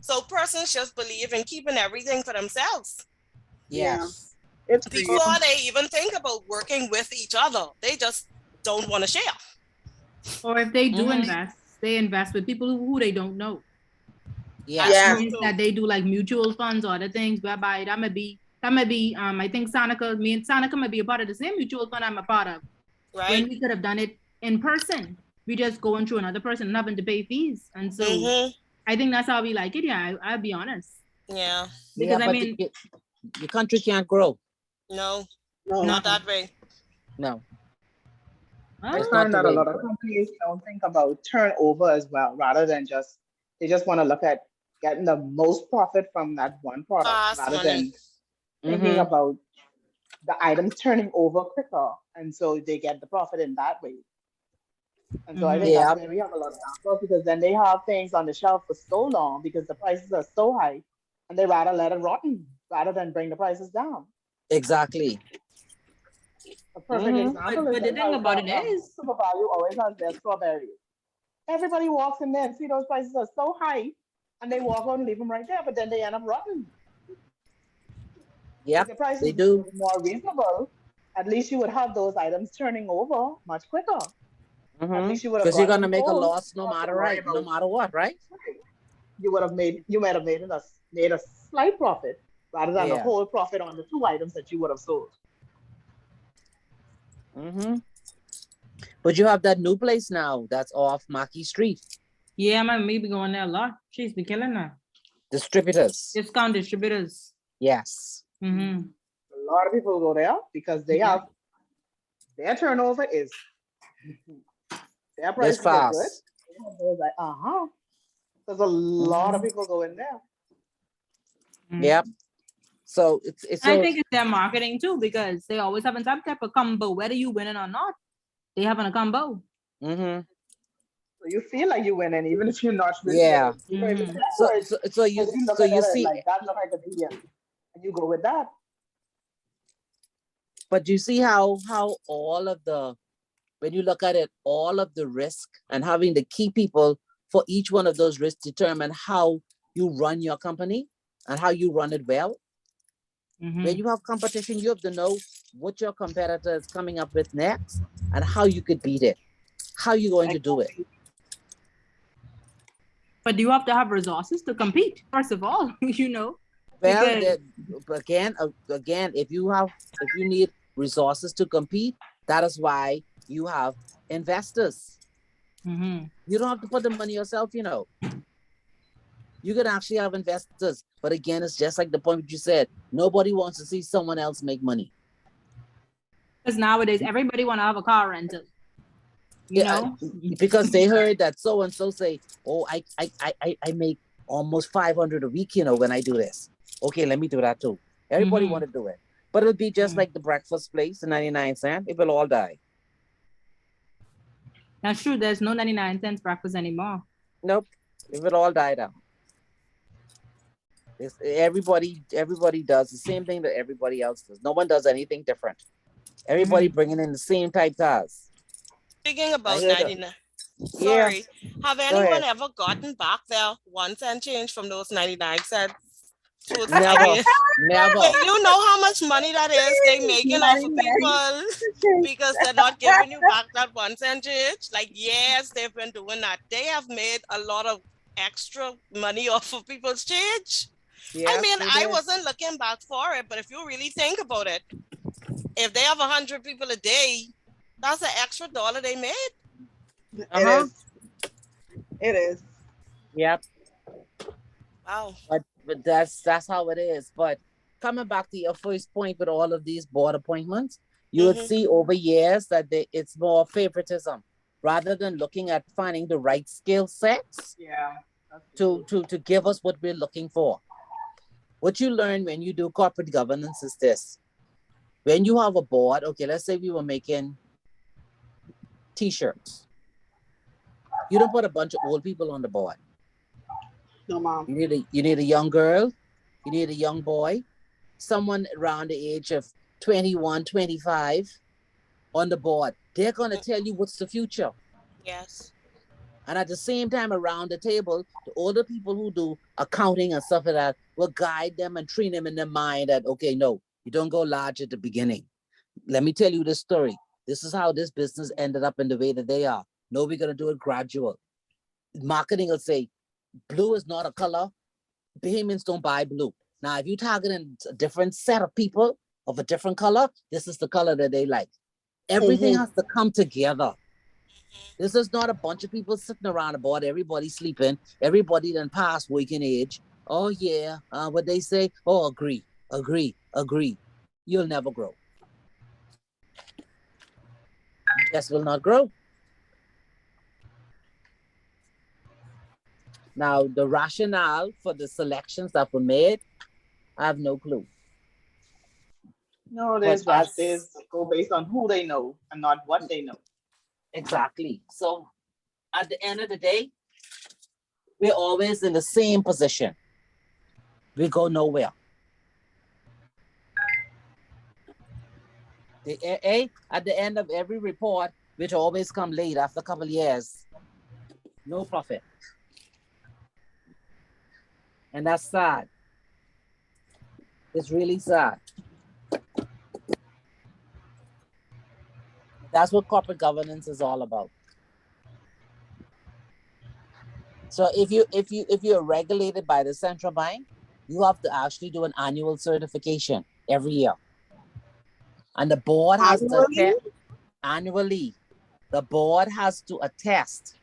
So persons just believe in keeping everything for themselves. Yes. It's before they even think about working with each other. They just don't want to share. Or if they do invest, they invest with people who they don't know. Yeah. That they do like mutual funds or other things, whereby that may be I think Sonica, me and Sonica might be a part of the same mutual fund I'm a part of. Right. When we could have done it in person. We just going through another person and having to pay fees. And so I think that's how we like it. Yeah, I'll be honest. Yeah. Because I mean, the country can't grow. No, not that way. No. I find that a lot of companies don't think about turnover as well, rather than they just want to look at getting the most profit from that one product, rather than thinking about the items turning over quicker, and so they get the profit in that way. And so I think that's where we have a lot of downfall, because then they have things on the shelf for so long because the prices are so high, and they rather let it rotten rather than bring the prices down. Exactly. A perfect example but the thing about it is, Super Value always has their strawberries. Everybody walks in there and see those prices are so high, and they walk out and leave them right there, but then they end up rotten. If Yep, the price they is do. more reasonable, at least you would have those items turning over much quicker. At least you would have Because you're got gonna them make a sold. loss no Not to matter worry right, no about. matter what, right? Right. You might have made a slight profit rather than a Yeah. whole profit on the two items that you would have sold. But you have that new place now that's off Mackey Street. Yeah, my me be going there a lot. She's been killing her. Distributors. Discount distributors. Yes. Mm-hmm. A lot of people go there because they have their turnover is their It's prices are good. fast. They're like, there's a lot of people go in there. Yep. So it's I so think it's their marketing too, because they always have some type of combo, whether you winning or not. They having a combo. mm-hmm. So you feel like you winning even if you're not really Yeah. winning. So you look so at you that see, like that look like a deal, and you go with that. but you see how all of the, when you look at it, all of the risk and having the key people for each one of those risks determine how you run your company and how you run it well. When you have competition, you have to know what your competitor is coming up with next and how you could beat it. How you going to do it? But you have to have resources to compete, first of all, Well, because again, if you need resources to compete, that is why you have investors. You don't have to put the money yourself, You can actually have investors. But again, it's just like the point you said. Nobody wants to see someone else make money. because nowadays everybody want to have a car rental. You know? Because they heard that so and so say, "Oh, I make almost 500 a week, when I do this. Okay, let me do that too." Everybody want to do it, but it'll be just like the breakfast place, 99 cents. It will all die. That's true. There's no 99 cents breakfast anymore. Nope, it will all die down. Everybody does the same thing that everybody else does. No one does anything different. Everybody bringing in the same type tasks. Speaking about 99, sorry, have anyone ever gotten back their 1 cent change from those 99 cents? Never. You know how much money that is they making off of people because they're not giving you back that 1 cent change. Like, yes, they've been doing that. They have made a lot of extra money off of people's change. Yes, I mean, I wasn't looking back for it, but if you really think about it, if they have 100 people a day, that's an extra $1 they made. It is. Yep. Wow. But that's how it is. But coming back to your first point with all of these board appointments, you would see over years that it's more favoritism rather than looking at finding the right skill sets to give us what we're looking for. What you learn when you do corporate governance is this. When you have a board, okay, let's say we were making t-shirts. You don't put a bunch of old people on the board. No, Mom. You need a young girl, you need a young boy, someone around the age of 21, 25 on the board. They're going to tell you what's the future. Yes. And at the same time around the table, the older people who do accounting and stuff like that will guide them and train them in their mind that, okay, no, you don't go large at the beginning. Let me tell you this story. This is how this business ended up in the way that they are. No, we're going to do it gradual. Marketing will say, blue is not a color. Bahamians don't buy blue. Now, if you're targeting a different set of people of a different color, this is the color that they like. Everything has to come together. This is not a bunch of people sitting around the board, everybody sleeping, everybody done past working age. Oh, yeah, what they say? Oh, agree. You'll never grow. Just will not grow. Now, the rationale for the selections that were made, I have no clue. No, there's go based on who they know and not what they know. Exactly. So at the end of the day, we're always in the same position. We go nowhere. At the end of every report, which always come late after a couple of years, No profit. And that's sad. It's really sad. That's what corporate governance is all about. So if you're regulated by the central bank, you have to actually do an annual certification every year. And the board has to attest annually. The board has to attest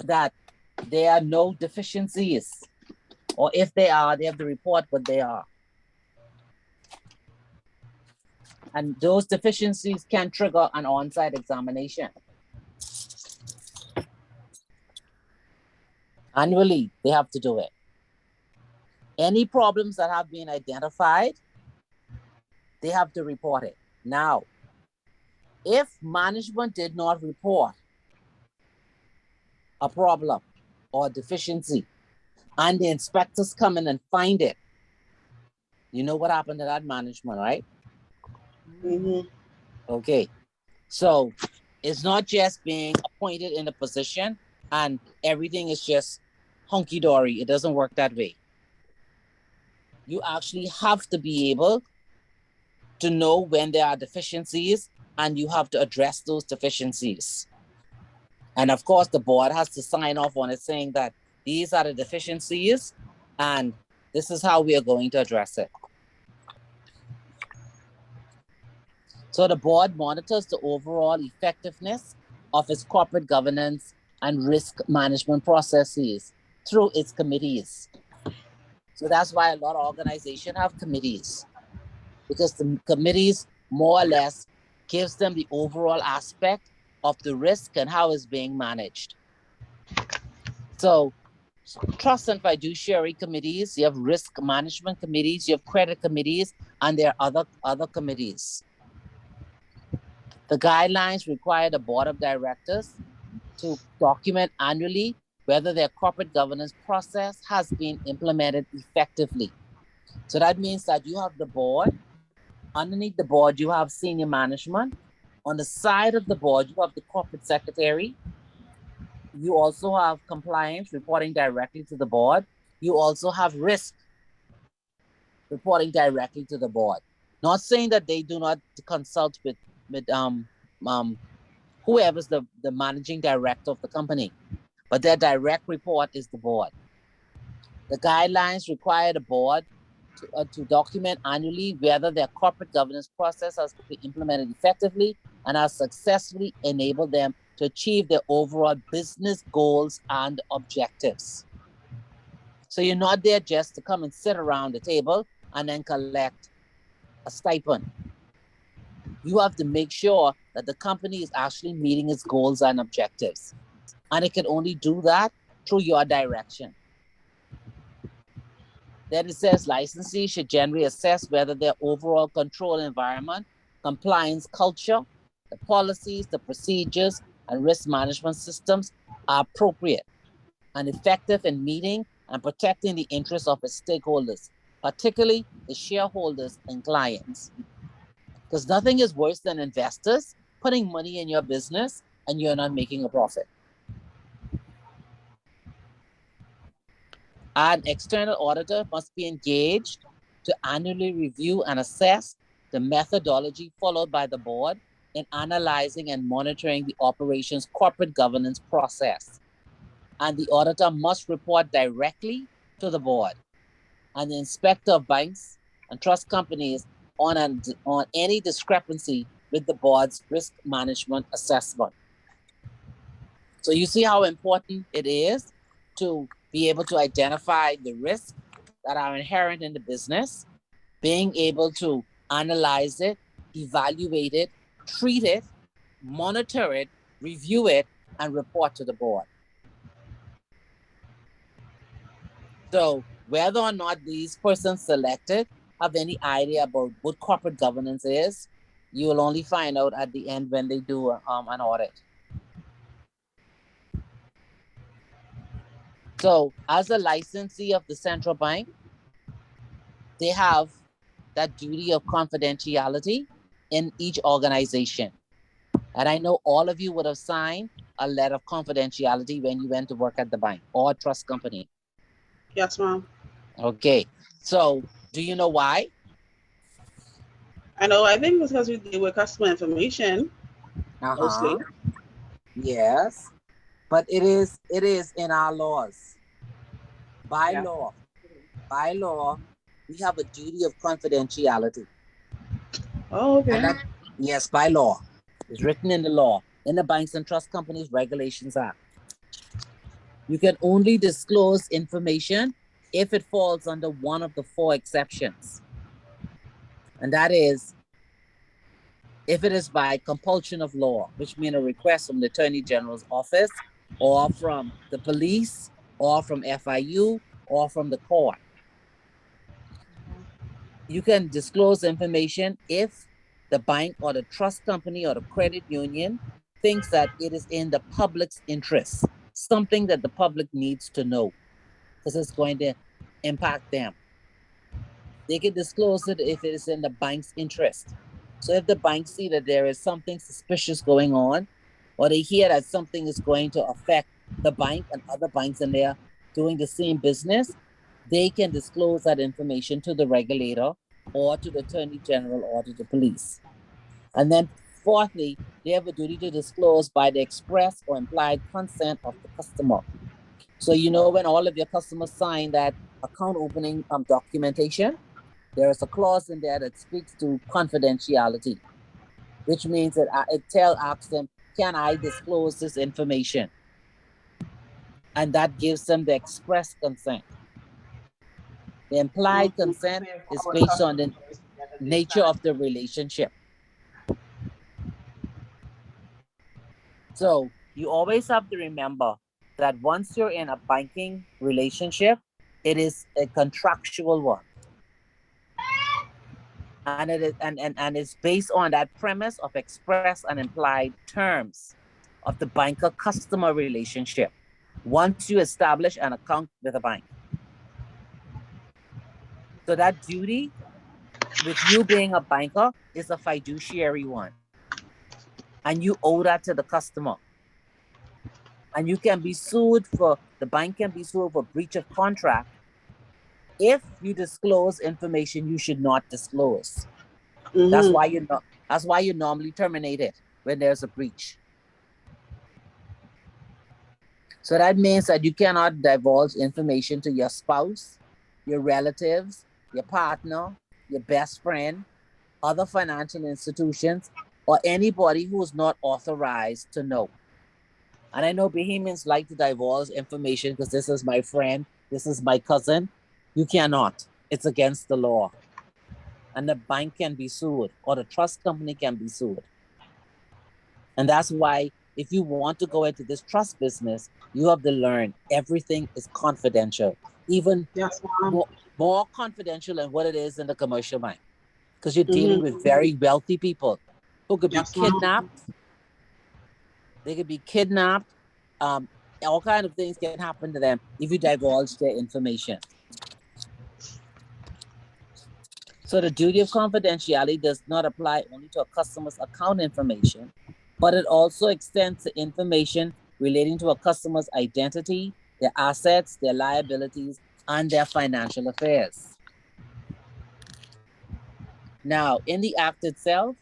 that there are no deficiencies, or if they are, they have to report what they are. And those deficiencies can trigger an on-site examination. Annually, they have to do it. Any problems that have been identified, they have to report it. Now, if management did not report a problem or a deficiency, and the inspectors come in and find it, you know what happened to that management, right? Mm-hmm. Okay, so it's not just being appointed in a position and everything is just hunky-dory. It doesn't work that way. You actually have to be able to know when there are deficiencies, and you have to address those deficiencies. And of course, the board has to sign off on it saying that these are the deficiencies and this is how we are going to address it. So the board monitors the overall effectiveness of its corporate governance and risk management processes through its committees. So that's why a lot of organizations have committees, because the committees more or less gives them the overall aspect of the risk and how it's being managed. So trust and fiduciary committees, you have risk management committees, you have credit committees, and there are other committees. The guidelines require the board of directors to document annually whether their corporate governance process has been implemented effectively. So that means that you have the board. Underneath the board, you have senior management. On the side of the board, you have the corporate secretary. You also have compliance reporting directly to the board. You also have risk reporting directly to the board. Not saying that they do not consult with whoever's the managing director of the company, but their direct report is the board. The guidelines require the board to document annually whether their corporate governance process has been implemented effectively and has successfully enabled them to achieve their overall business goals and objectives. So you're not there just to come and sit around the table and then collect a stipend. You have to make sure that the company is actually meeting its goals and objectives. And it can only do that through your direction. Then it says licensees should generally assess whether their overall control environment, compliance culture, the policies, the procedures, and risk management systems are appropriate and effective in meeting and protecting the interests of its stakeholders, particularly the shareholders and clients. Because nothing is worse than investors putting money in your business and you're not making a profit. An external auditor must be engaged to annually review and assess the methodology followed by the board in analyzing and monitoring the operations corporate governance process. And the auditor must report directly to the board and the inspector of banks and trust companies on any discrepancy with the board's risk management assessment. So you see how important it is to be able to identify the risks that are inherent in the business, being able to analyze it, evaluate it, treat it, monitor it, review it, and report to the board. So whether or not these persons selected have any idea about what corporate governance is, you will only find out at the end when they do an audit. So as a licensee of the central bank, they have that duty of confidentiality in each organization. And I know all of you would have signed a letter of confidentiality when you went to work at the bank or trust company? Yes, ma'am. Okay. So do you know why? I know. I think it's because we deal with customer information mostly. Yes. But it is in our laws. By Yeah. law, we have a duty of confidentiality. Oh, okay. And that, yes, by law. It's written in the law, in the Banks and Trust Companies Regulations Act. You can only disclose information if it falls under one of the 4 exceptions. And that is, if it is by compulsion of law, which means a request from the Attorney General's office or from the police or from FIU or from the court. You can disclose information if the bank or the trust company or the credit union thinks that it is in the public's interest, something that the public needs to know because it's going to impact them. They can disclose it if it is in the bank's interest. So if the bank see that there is something suspicious going on, or they hear that something is going to affect the bank and other banks and they're doing the same business, they can disclose that information to the regulator or to the Attorney General or to the police. And then fourthly, they have a duty to disclose by the express or implied consent of the customer. So you know when all of your customers sign that account opening documentation, there is a clause in there that speaks to confidentiality, which means that asks them, can I disclose this information? And that gives them the express consent. The implied consent is based on the nature of the relationship. So you always have to remember that once you're in a banking relationship, it is a contractual one. And it is and it's based on that premise of express and implied terms of the banker customer relationship once you establish an account with a bank. So that duty with you being a banker is a fiduciary one. And you owe that to the customer. And you can be sued the bank can be sued for breach of contract if you disclose information you should not disclose. That's why you normally terminate it when there's a breach. So that means that you cannot divulge information to your spouse, your relatives, your partner, your best friend, other financial institutions, or anybody who is not authorized to know. And I know Bahamians like to divulge information because this is my friend, this is my cousin. You cannot. It's against the law. And the bank can be sued or the trust company can be sued. And that's why if you want to go into this trust business, you have to learn everything is confidential, even more confidential than what it is in the commercial bank. Because you're dealing with very wealthy people who could be kidnapped. They could be kidnapped. All kinds of things can happen to them if you divulge their information. So the duty of confidentiality does not apply only to a customer's account information, but it also extends to information relating to a customer's identity, their assets, their liabilities, and their financial affairs. Now, in the act itself,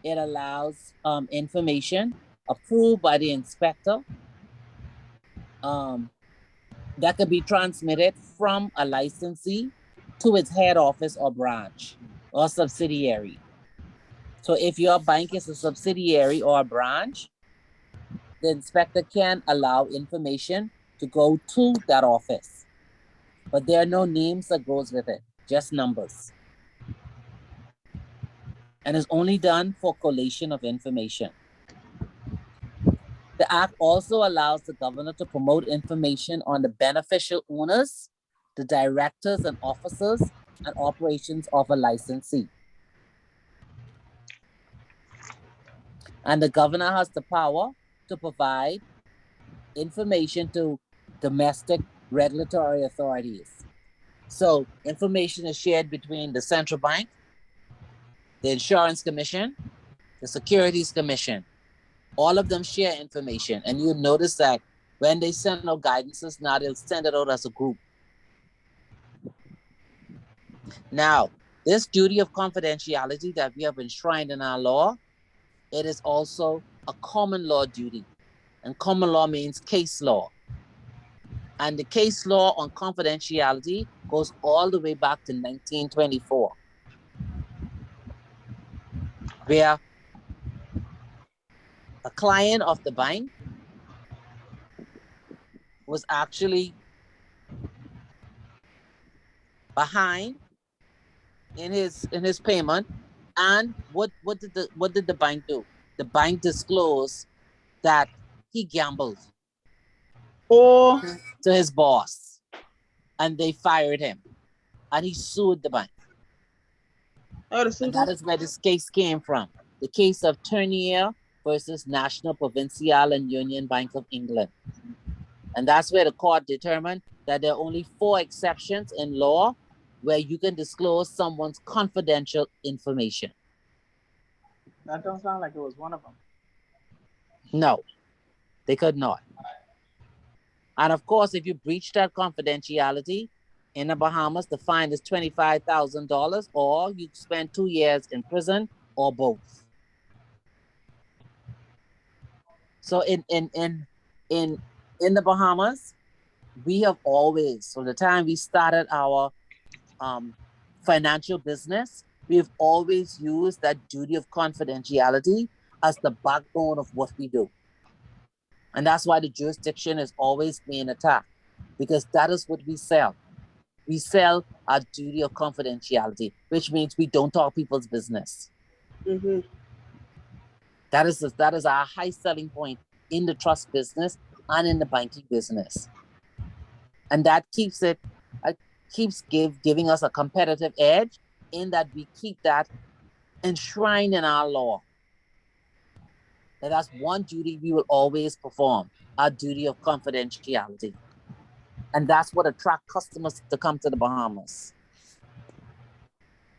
it allows information approved by the inspector that could be transmitted from a licensee to its head office or branch or subsidiary. So if your bank is a subsidiary or a branch, the inspector can allow information to go to that office. But there are no names that goes with it, just numbers. And it's only done for collation of information. The act also allows the governor to promote information on the beneficial owners, the directors and officers, and operations of a licensee. And the governor has the power to provide information to domestic regulatory authorities. So information is shared between the central bank, the insurance commission, the securities commission, All of them share information. And you notice that when they send out guidances, now they'll send it out as a group. Now, this duty of confidentiality that we have enshrined in our law, it is also a common law duty. And common law means case law. And the case law on confidentiality goes all the way back to 1924, where a client of the bank was actually behind in his payment, and what did the bank do? The bank disclosed that he gambled Oh, to his boss, and they fired him, and he sued the bank. oh, the And suit. that is where this case came from. The case of Turnier versus National Provincial and Union Bank of England. And that's where the court determined that there are only 4 exceptions in law where you can disclose someone's confidential information. That don't sound like it was one of them. No, they could not. And of course, if you breach that confidentiality in the Bahamas, the fine is $25,000, or you spend 2 years in prison, or both. So in the Bahamas, we have always, from the time we started our financial business, we've always used that duty of confidentiality as the backbone of what we do. And that's why the jurisdiction is always being attacked, because that is what we sell. We sell our duty of confidentiality, which means we don't talk people's business. Mm-hmm. That is our high selling point in the trust business and in the banking business. And that keeps giving us a competitive edge, in that we keep that enshrined in our law. And that's one duty we will always perform, our duty of confidentiality. And that's what attracts customers to come to the Bahamas.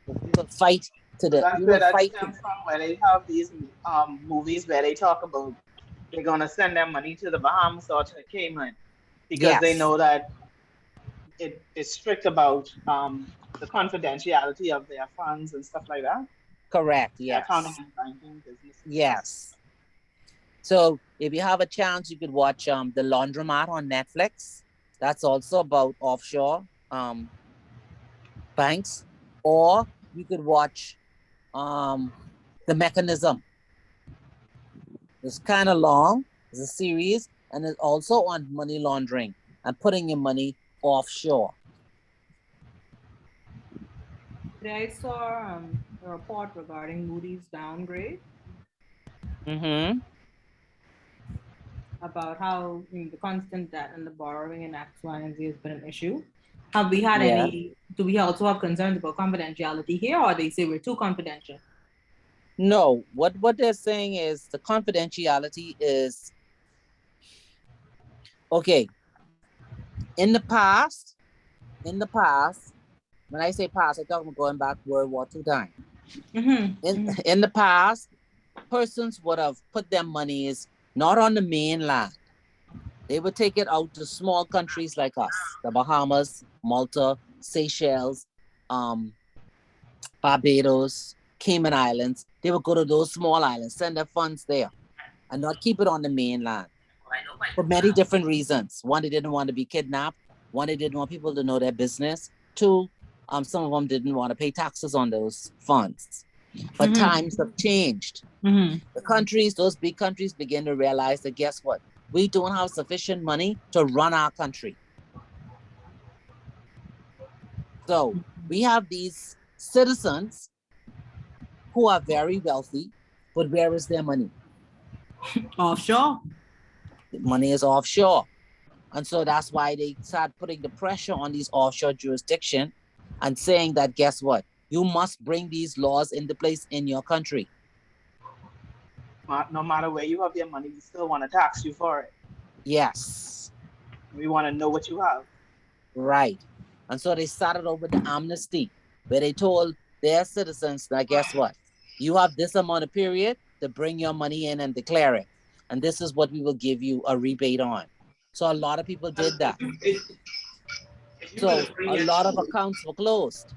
We will fight to the, That's we where will that fight. stems from, where they have these movies where they talk about they're gonna send their money to the Bahamas or to Cayman, because they Yes. know that it is strict about the confidentiality of their funds and stuff like that. Correct, Their yes. accounting and banking business. Yes. So if you have a chance, you could watch The Laundromat on Netflix. That's also about offshore banks. Or you could watch The Mechanism. It's kind of long. It's a series, and it's also on money laundering and putting your money offshore. Today I saw a report regarding Moody's downgrade, Mm-hmm. about how the constant debt and the borrowing in X, Y, and Z has been an issue. Have we had Yeah. do we also have concerns about confidentiality here, or they say we're too confidential? No, what they're saying is the confidentiality is, okay. In the past, when I say past, I'm talking about going back World War II time. Mm-hmm. In the past, persons would have put their monies not on the mainland. They would take it out to small countries like us, the Bahamas, Malta, Seychelles, Barbados, Cayman Islands. They would go to those small islands, send their funds there, and not keep it on the mainland for many different reasons. One, they didn't want to be kidnapped. One, they didn't want people to know their business. Two, some of them didn't want to pay taxes on those funds. But times have changed. The countries, those big countries, begin to realize that, guess what? We don't have sufficient money to run our country. So we have these citizens who are very wealthy, but where is their money? Offshore. The money is offshore. And so that's why they start putting the pressure on these offshore jurisdictions and saying that, guess what? You must bring these laws into place in your country. No matter where you have your money, we still want to tax you for it. Yes. We want to know what you have. Right. And so they started over the amnesty, where they told their citizens that, guess what? You have this amount of period to bring your money in and declare it. and this is what we will give you a rebate on. So a lot of people did that. So a lot of accounts were closed.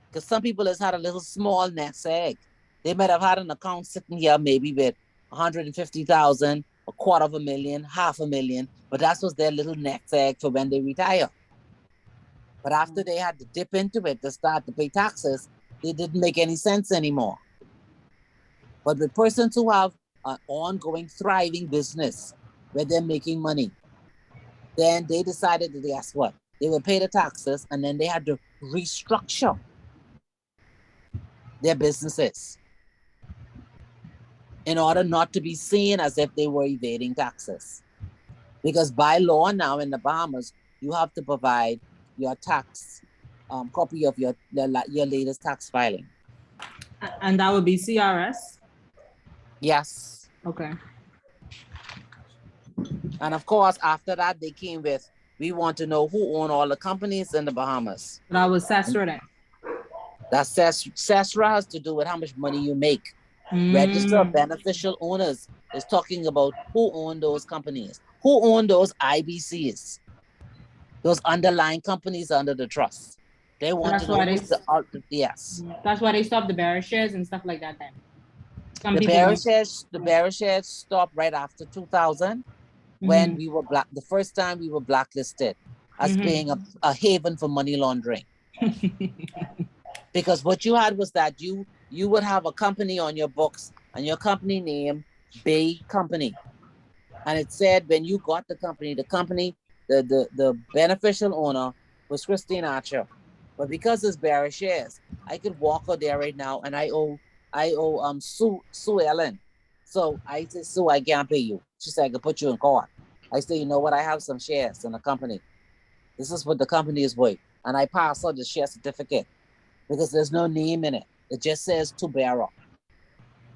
Because some people has had a little small nest egg. They might have had an account sitting here maybe with 150,000, $250,000, $500,000, but that was their little nest egg for when they retire. But after they had to dip into it to start to pay taxes, it didn't make any sense anymore. But with persons who have an ongoing, thriving business where they're making money, then they decided that, guess what? They would pay the taxes, and then they had to restructure their businesses in order not to be seen as if they were evading taxes. Because by law now in the Bahamas, you have to provide your tax copy of your latest tax filing. And that would be CRS? Yes. Okay. And of course, after that, they came with, we want to know who own all the companies in the Bahamas. That was SESRA then? That SESRA has to do with how much money you make. Register of beneficial owners is talking about who own those companies, who own those IBCs, those underlying companies under the trust. They want to know who's yes. That's why they stopped the bearer shares and stuff like that then. The bearer shares stopped right after 2000 when we were the first time we were blacklisted as being a haven for money laundering. Because what you had was that you would have a company on your books and your company name, Bay Company. And it said when you got the company, the beneficial owner was Christine Archer. But because it's bearer shares, I could walk out there right now and I owe Sue Ellen. So I said, Sue, I can't pay you. She said, I could put you in court. I said, you know what? I have some shares in the company. This is what the company is worth. And I pass her the share certificate because there's no name in it. It just says to bearer.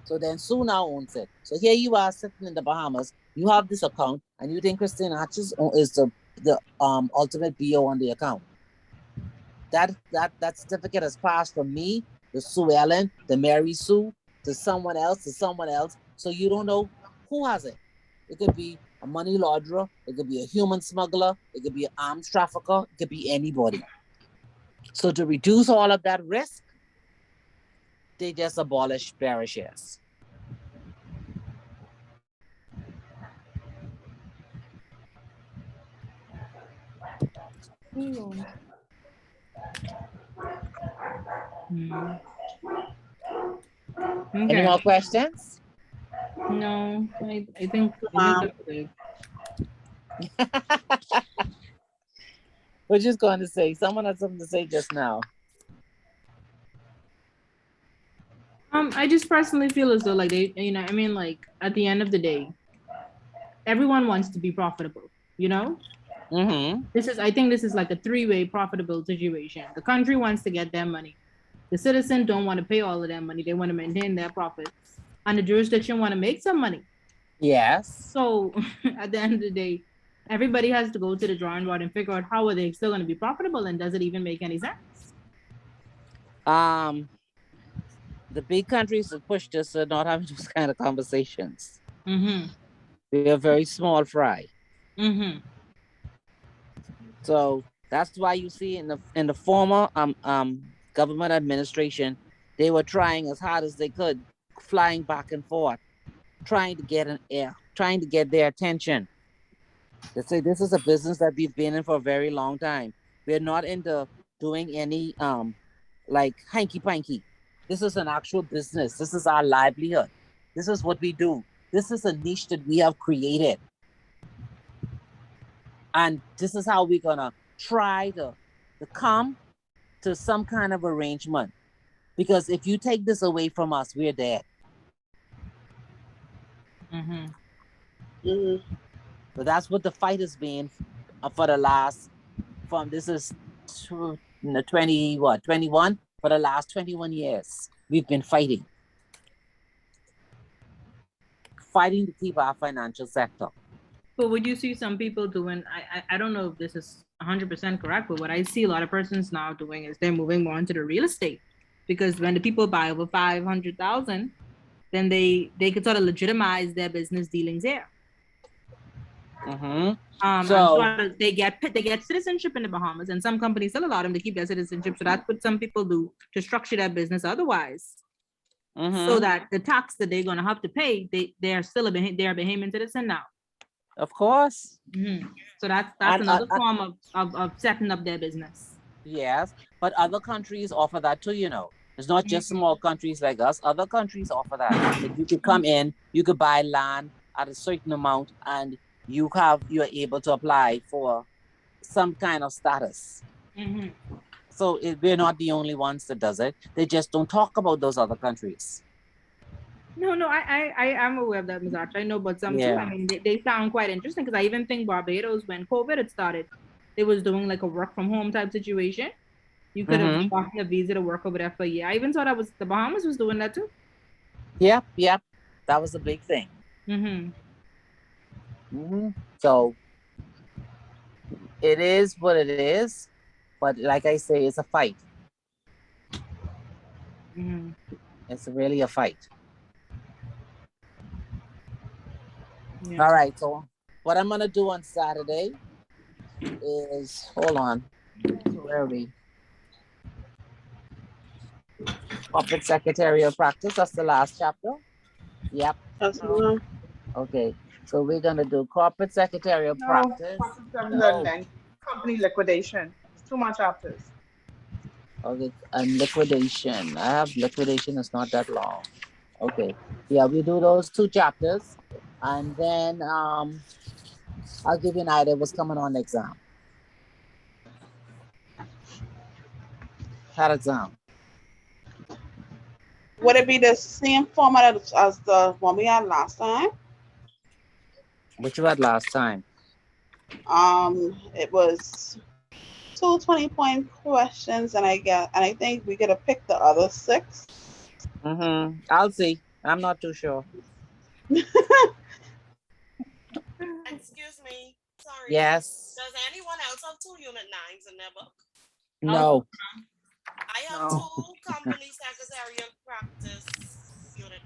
So then Sue now owns it. So here you are sitting in the Bahamas. You have this account and you think Christine Archer is the ultimate BO on the account. That certificate has passed from me, the Sue Ellen, the Mary Sue, to someone else, So you don't know who has it. It could be a money launderer. It could be a human smuggler. It could be an arms trafficker. It could be anybody. So to reduce all of that risk, they just abolished bearer shares. Okay. Any more questions? No, I think that's good. We're just going to say, someone had something to say just now. I just personally feel as though like they, like at the end of the day, everyone wants to be profitable, I think this is like a three-way profitable situation. The country wants to get their money. The citizen don't want to pay all of their money. They want to maintain their profits. And the jurisdiction want to make some money. Yes. So at the end of the day, everybody has to go to the drawing board and figure out how are they still going to be profitable and does it even make any sense? The big countries that pushed us are not having those kind of conversations. We are very small fry. So that's why you see in the former government administration, they were trying as hard as they could, flying back and forth, trying to get their attention. They say this is a business that we've been in for a very long time. We're not into doing any like hanky-panky. This is an actual business. This is our livelihood. This is what we do. This is a niche that we have created. And this is how we're gonna try to come to some kind of arrangement. Because if you take this away from us, we're dead. So that's what the fight has been for the last, this is 21, for the last 21 years. We've been fighting to keep our financial sector. But would you see some people doing, I don't know if this is 100% correct, but what I see a lot of persons now doing is they're moving more into the real estate. Because when the people buy over 500,000, then they could sort of legitimize their business dealings here. Mm-hmm. And So- sort of they get citizenship in the Bahamas, and some companies still allow them to keep their citizenship. So that's what some people do to structure their business otherwise, so that the tax that they're gonna have to pay, they're still they're a Bahamian citizen now. Of course. So that's And, another form of setting up their business. Yes, but other countries offer that too, you know. It's not just small countries like us. Other countries offer that. That you could come in, you could buy land at a certain amount, and you're able to apply for some kind of status. So we're not the only ones that does it. They just don't talk about those other countries. No, I am aware of that, Ms. Archer. I know, but some too. I mean, they sound quite interesting, because I even think Barbados, when COVID had started, they was doing like a work from home type situation. You could have gotten a visa to work over there for a year. I even thought the Bahamas was doing that too. Yep. That was a big thing. So it is what it is, but like I say, it's a fight. It's really a fight. Yeah. All right, so what I'm gonna do on Saturday is, hold on, where are we? Corporate secretarial practice, that's the last chapter. Yep. That's the Okay, so we're gonna do corporate secretarial practice. And then company liquidation. It's too much chapters. Okay, and liquidation. I have liquidation, it's not that long. Okay, yeah, we do those 2 chapters, and then I'll give you an idea what's coming on the exam. That exam. Would it be the same format as the one we had last time? Which you had last time? It was 2 20-point questions, and I think we could have picked the other 6. I'll see. I'm not too sure. Excuse me. Sorry. Yes. Does anyone else have 2 unit 9s in their book? No. I have 2 company secretarial practice unit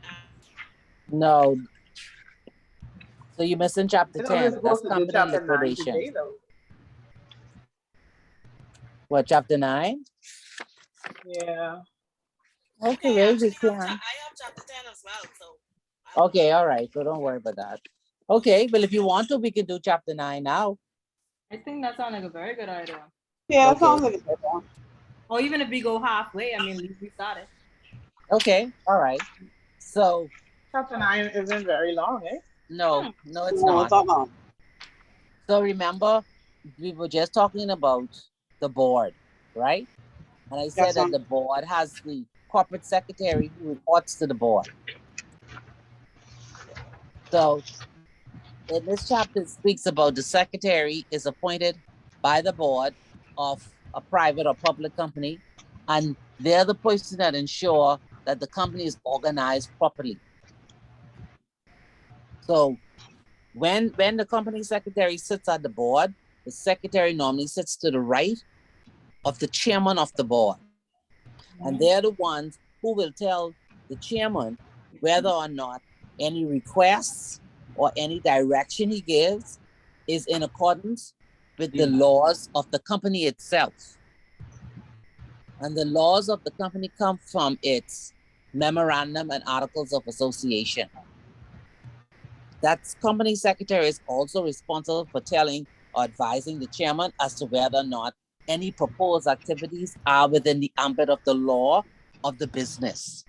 9. No. So you're missing chapter 10. That's company liquidation. Today, what, chapter 9? Yeah. Okay, Yeah, well, we can. I have chapter 10 as well. So. Okay, all right. So don't worry about that. Okay, well, if you want to, we can do chapter 9 now. I think that sounds like a very good idea. Yeah, Okay. it sounds like a good one. Or even if we go halfway, I mean, at least we started. Okay, all right. So. Chapter 9 isn't very long, eh? No, it's No, not. it's not long. So remember, we were just talking about the board, right? And I said that the board has the corporate secretary who reports to the board. So in this chapter, it speaks about the secretary is appointed by the board of a private or public company, and they're the person that ensure that the company is organized properly. So when the company secretary sits at the board, the secretary normally sits to the right of the chairman of the board. And they're the ones who will tell the chairman whether or not any requests or any direction he gives is in accordance with the laws of the company itself. And the laws of the company come from its memorandum and articles of association. That company secretary is also responsible for telling or advising the chairman as to whether or not any proposed activities are within the ambit of the law of the business.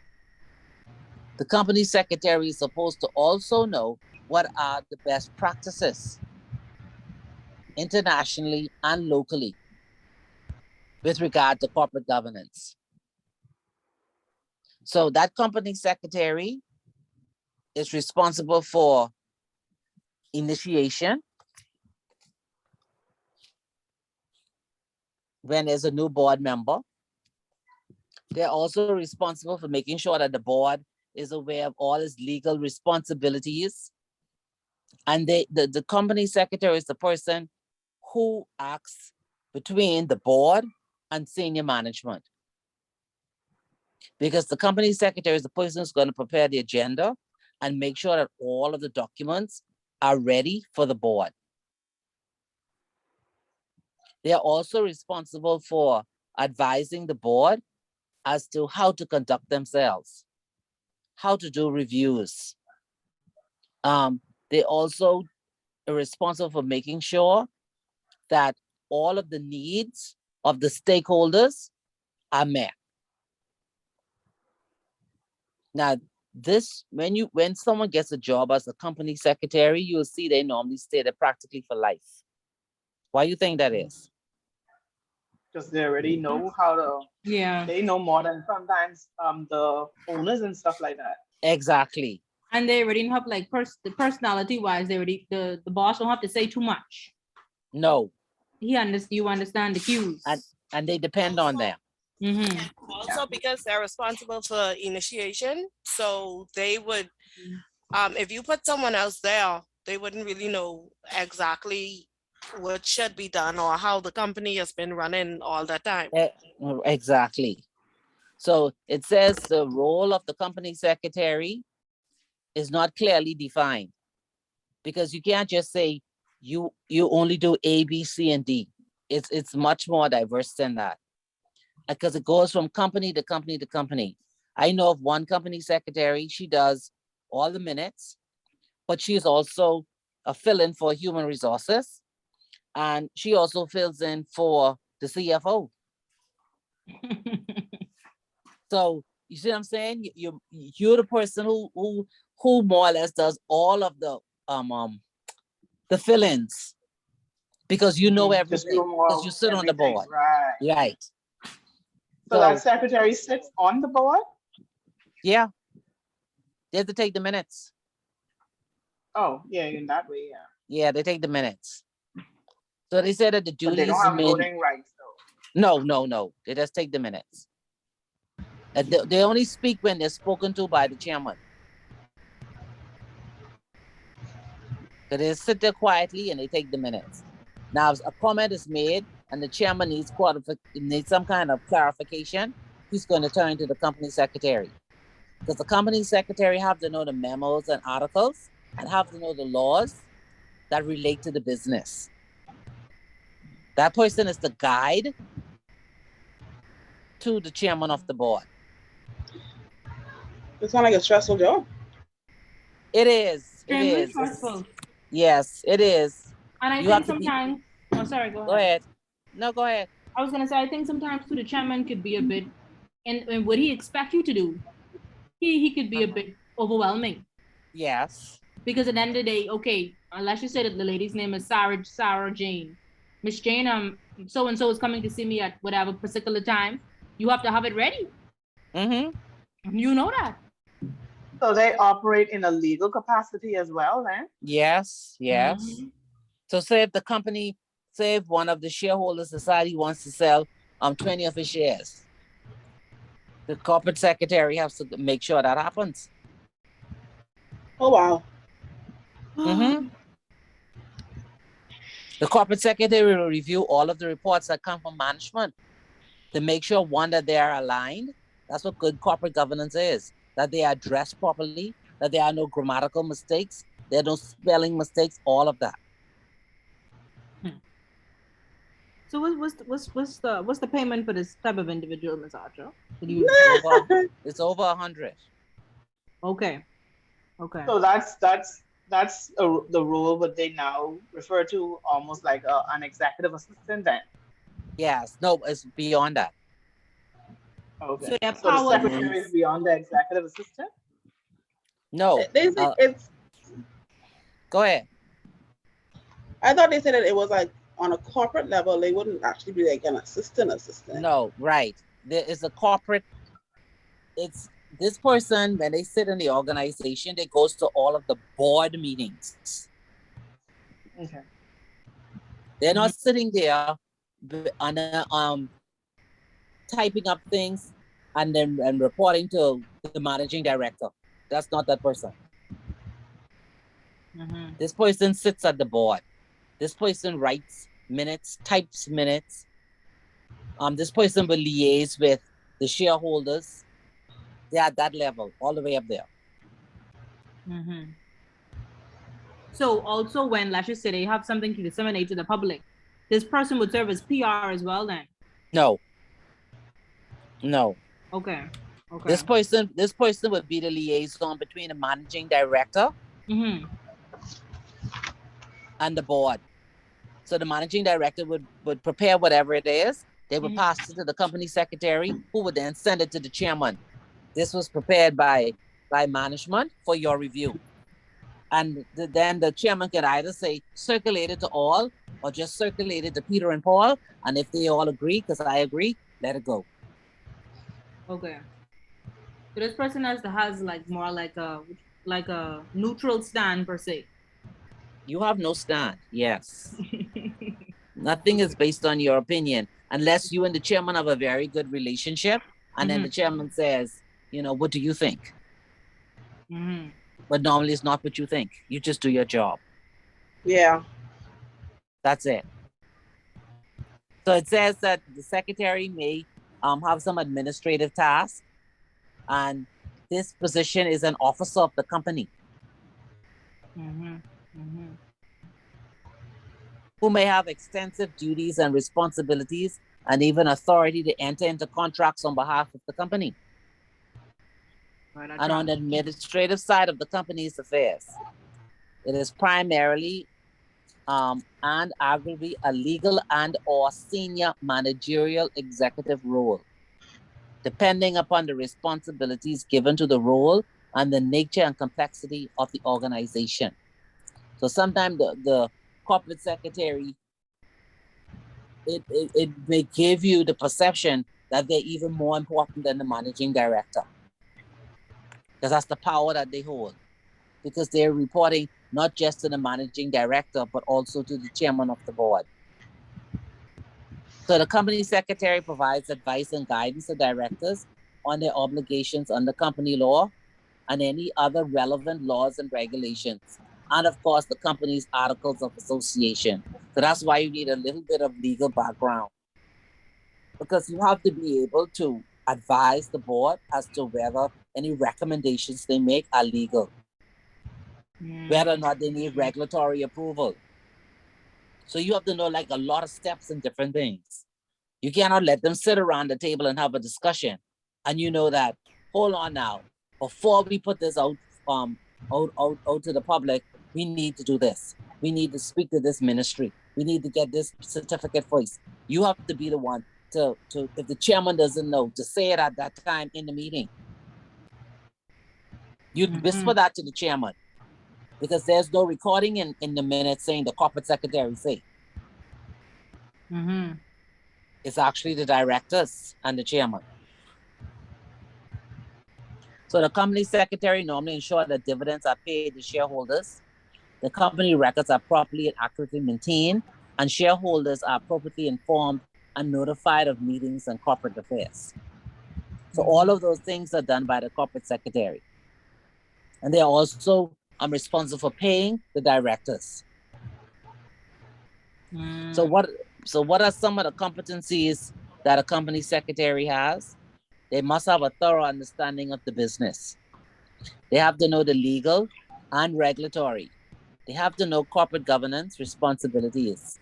The company secretary is supposed to also know what are the best practices internationally and locally with regard to corporate governance. So that company secretary is responsible for initiation when there's a new board member. They're also responsible for making sure that the board is aware of all its legal responsibilities. And the company secretary is the person who acts between the board and senior management. because the company secretary is the person who's going to prepare the agenda and make sure that all of the documents are ready for the board. They are also responsible for advising the board as to how to conduct themselves, how to do reviews. They also are responsible for making sure that all of the needs of the stakeholders are met. Now, this, when someone gets a job as a company secretary, you'll see they normally stay there practically for life. Why do you think that is? Because they already know how to. Yeah. They know more than sometimes the owners and stuff like that. Exactly. And they already have like the personality wise, they already the boss don't have to say too much. No, You understand the cues. and they depend on them. Mhm. Also, because they're responsible for initiation, so they would, if you put someone else there, they wouldn't really know exactly what should be done or how the company has been running all the time. Exactly. So it says the role of the company secretary is not clearly defined, because you can't just say you only do A, B, C, and D. It's much more diverse than that, because it goes from company to company to company. I know of one company secretary, she does all the minutes, but she's also a fill-in for human resources, and she also fills in for the CFO. So you see what I'm saying? You're the person who more or less does all of the fill-ins, because you know everything, because you sit on the board. Right. So that secretary sits on the board? Yeah. They have to take the minutes. Oh, yeah, in that way, yeah. Yeah, they take the minutes. So they said that the duties. But they don't have voting rights, though. No. They just take the minutes. They only speak when they're spoken to by the chairman. So they sit there quietly and they take the minutes. Now, if a comment is made and the chairman needs some kind of clarification, he's going to turn to the company secretary. Because the company secretary have to know the memos and articles and have to know the laws that relate to the business. That person is the guide to the chairman of the board. It sounds like a stressful job. It is. Extremely stressful. Yes, it is. And I think sometimes, oh, sorry, go ahead. No, go ahead. I was gonna say, I think sometimes too, the chairman could be a bit, and what he expect you to do, he could be a bit overwhelming. Yes. Because at the end of the day, okay, unless you say that the lady's name is Sarah Jane, Miss Jane, so and so is coming to see me at whatever particular time, you have to have it ready. Mm-hmm. You know that. So they operate in a legal capacity as well, then? Yes. Mm-hmm. So say if one of the shareholders society wants to sell 20 of his shares, the corporate secretary has to make sure that happens. Oh, wow. Mm-hmm. The corporate secretary will review all of the reports that come from management to make sure, one, that they are aligned. That's what good corporate governance is, that they are addressed properly, that there are no grammatical mistakes, there are no spelling mistakes, all of that. So what's the payment for this type of individual, Ms. Archer? It's over 100. Okay. So that's the role, but they now refer to almost like an executive assistant then. Yes. No, it's beyond that. Okay. So, So the secretary is beyond the executive assistant? No. They say it's. Go ahead. I thought they said that it was like on a corporate level, they wouldn't actually be like an assistant. No, right. There is a corporate. It's this person, when they sit in the organization, they goes to all of the board meetings. Okay. They're not sitting there and typing up things and then reporting to the managing director. That's not that person. Mm-hmm. This person sits at the board. This person writes minutes, types minutes. This person will liaise with the shareholders They're at that level, all the way up there. Mm-hmm. So also when, let's just say, they have something to disseminate to the public, this person would serve as PR as well then? No. No. Okay. Okay. This person would be the liaison between the managing director Mm-hmm. and the board. So the managing director would prepare whatever it is. They would Mhm. pass it to the company secretary, who would then send it to the chairman. This was prepared by management for your review. And then the chairman can either say circulate it to all or just circulate it to Peter and Paul. And if they all agree, because I agree, let it go. Okay. So this person has like more like a neutral stand per se. You have no stand. Yes. Nothing is based on your opinion unless you and the chairman have a very good relationship. And then the chairman says, what do you think? Mm-hmm. But normally it's not what you think. You just do your job. Yeah. That's it. So it says that the secretary may have some administrative tasks, and this position is an officer of the company. Mm-hmm. Mm-hmm. Who may have extensive duties and responsibilities and even authority to enter into contracts on behalf of the company. Right, And on the administrative side of the company's affairs, it is primarily and arguably a legal and or senior managerial executive role, depending upon the responsibilities given to the role and the nature and complexity of the organization. So sometimes the corporate secretary, it may give you the perception that they're even more important than the managing director, because that's the power that they hold, because they're reporting not just to the managing director, but also to the chairman of the board. So the company secretary provides advice and guidance to directors on their obligations under company law and any other relevant laws and regulations. And of course, the company's articles of association. So that's why you need a little bit of legal background, because you have to be able to advise the board as to whether any recommendations they make are legal, whether or not they need regulatory approval. So you have to know like a lot of steps and different things. You cannot let them sit around the table and have a discussion. And you know that, hold on now, before we put this out to the public, we need to do this. We need to speak to this ministry. We need to get this certificate first. You have to be the one to if the chairman doesn't know, to say it at that time in the meeting. You whisper that to the chairman, because there's no recording in the minutes saying the corporate secretary say. Mm-hmm. It's actually the directors and the chairman. So the company secretary normally ensures that dividends are paid to shareholders, the company records are properly and accurately maintained, and shareholders are appropriately informed and notified of meetings and corporate affairs. So all of those things are done by the corporate secretary. And they're also responsible for paying the directors. So what are some of the competencies that a company secretary has? They must have a thorough understanding of the business. They have to know the legal and regulatory. They have to know corporate governance responsibilities.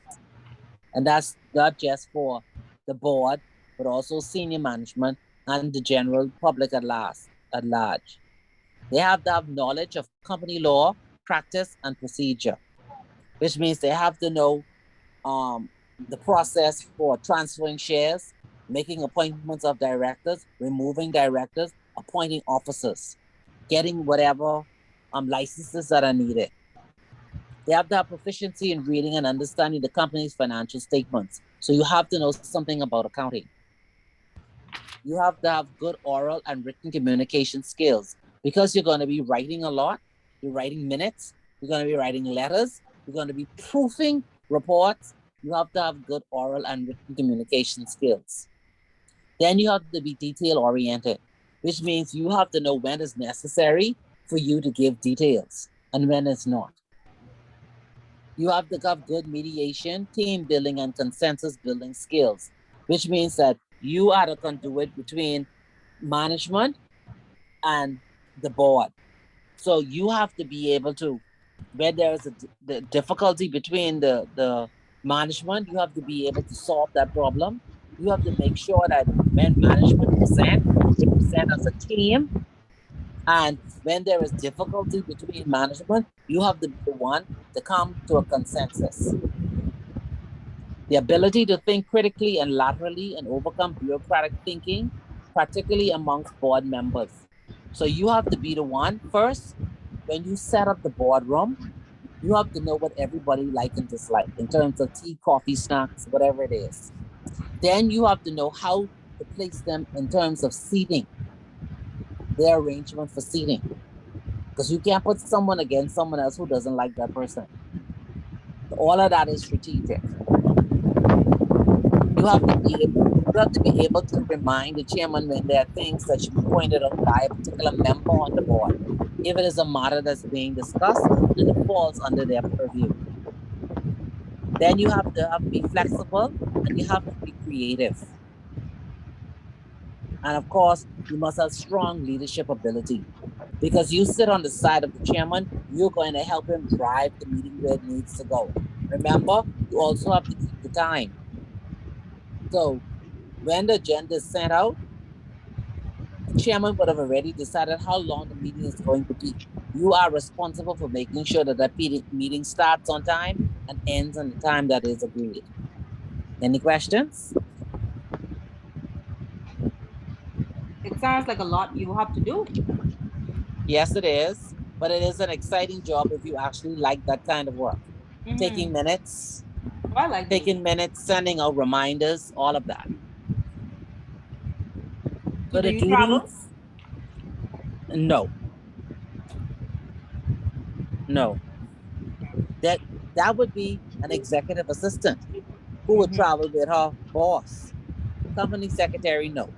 And that's not just for the board, but also senior management and the general public at large. They have to have knowledge of company law, practice, and procedure, which means they have to know the process for transferring shares, making appointments of directors, removing directors, appointing officers, getting whatever licenses that are needed. They have to have proficiency in reading and understanding the company's financial statements. So you have to know something about accounting. You have to have good oral and written communication skills, because you're going to be writing a lot. You're writing minutes. You're going to be writing letters. You're going to be proofing reports. You have to have good oral and written communication skills. Then you have to be detail oriented, which means you have to know when it's necessary for you to give details and when it's not. You have to have good mediation, team building, and consensus building skills, which means that you are the conduit between management and the board. So you have to be able to, where there is the difficulty between the management, you have to be able to solve that problem. You have to make sure that when management present, they present as a team. And when there is difficulty between management, you have to be the one to come to a consensus. The ability to think critically and laterally and overcome bureaucratic thinking, particularly amongst board members. So you have to be the one first, when you set up the boardroom, you have to know what everybody like and dislike in terms of tea, coffee, snacks, whatever it is. Then you have to know how to place them in terms of seating, their arrangement for seating. Because you can't put someone against someone else who doesn't like that person. All of that is strategic. You have to be able to remind the chairman when there are things that should be pointed out by a particular member on the board, if it is a matter that's being discussed and it falls under their purview. Then you have to be flexible and you have to be creative. And of course, you must have strong leadership ability, because you sit on the side of the chairman, you're going to help him drive the meeting where it needs to go. Remember, you also have to keep the time. So when the agenda is sent out, the chairman would have already decided how long the meeting is going to be. You are responsible for making sure that meeting starts on time and ends on the time that is agreed. Any questions? It sounds like a lot you have to do. Yes, it is, but it is an exciting job if you actually like that kind of work. Taking minutes, I like taking minutes, sending out reminders, all of that. So the do you travel? duties, no. That would be an executive assistant who would travel with her boss. Company secretary, no.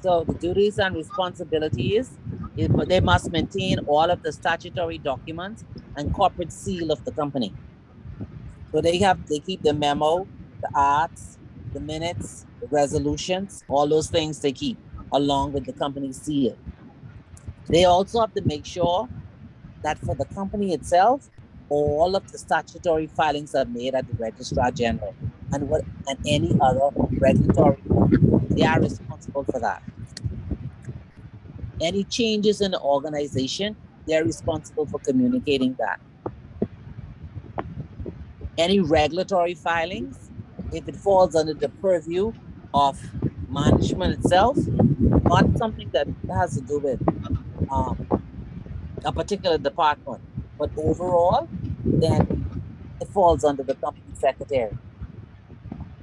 So the duties and responsibilities, they must maintain all of the statutory documents and corporate seal of the company. So they keep the memo, the arts, the minutes, the resolutions, all those things they keep along with the company seal. They also have to make sure that for the company itself, all of the statutory filings are made at the Registrar General and any other regulatory body. They are responsible for that. Any changes in the organization, they're responsible for communicating that. Any regulatory filings, if it falls under the purview of management itself, not something that has to do with a particular department, but overall, then it falls under the company secretary.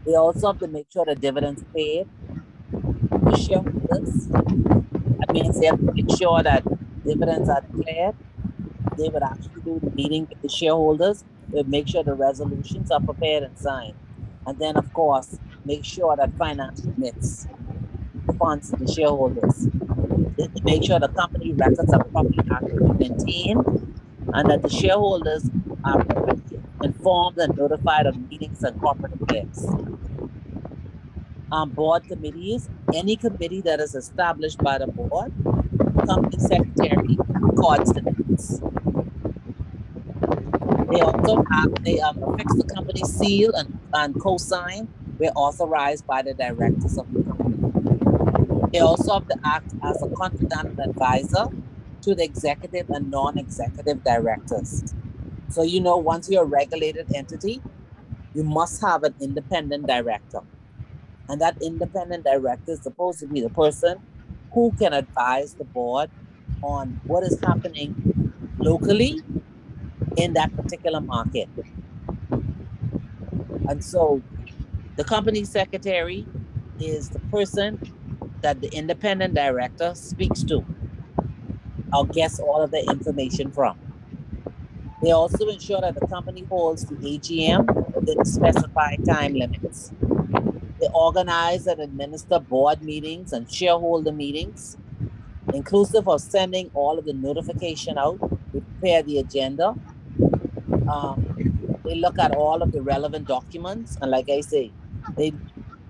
They also have to make sure the dividends paid to shareholders. That means they have to make sure that dividends are declared. They would actually do the meeting with the shareholders. They would make sure the resolutions are prepared and signed. And then, of course, make sure that finance remits the funds to the shareholders. They have to make sure the company records are properly accurately maintained and that the shareholders are informed and notified of meetings and corporate affairs. Board committees, any committee that is established by the board, company secretary records the minutes. They also affix the company seal and co-sign where authorized by the directors of the company. They also have to act as a confidential advisor to the executive and non-executive directors. So, once you're a regulated entity, you must have an independent director. And that independent director is supposed to be the person who can advise the board on what is happening locally in that particular market. And so the company secretary is the person that the independent director speaks to or gets all of the information from. They also ensure that the company holds the AGM within the specified time limits. They organize and administer board meetings and shareholder meetings, inclusive of sending all of the notification out. They prepare the agenda. They look at all of the relevant documents. And like I say, they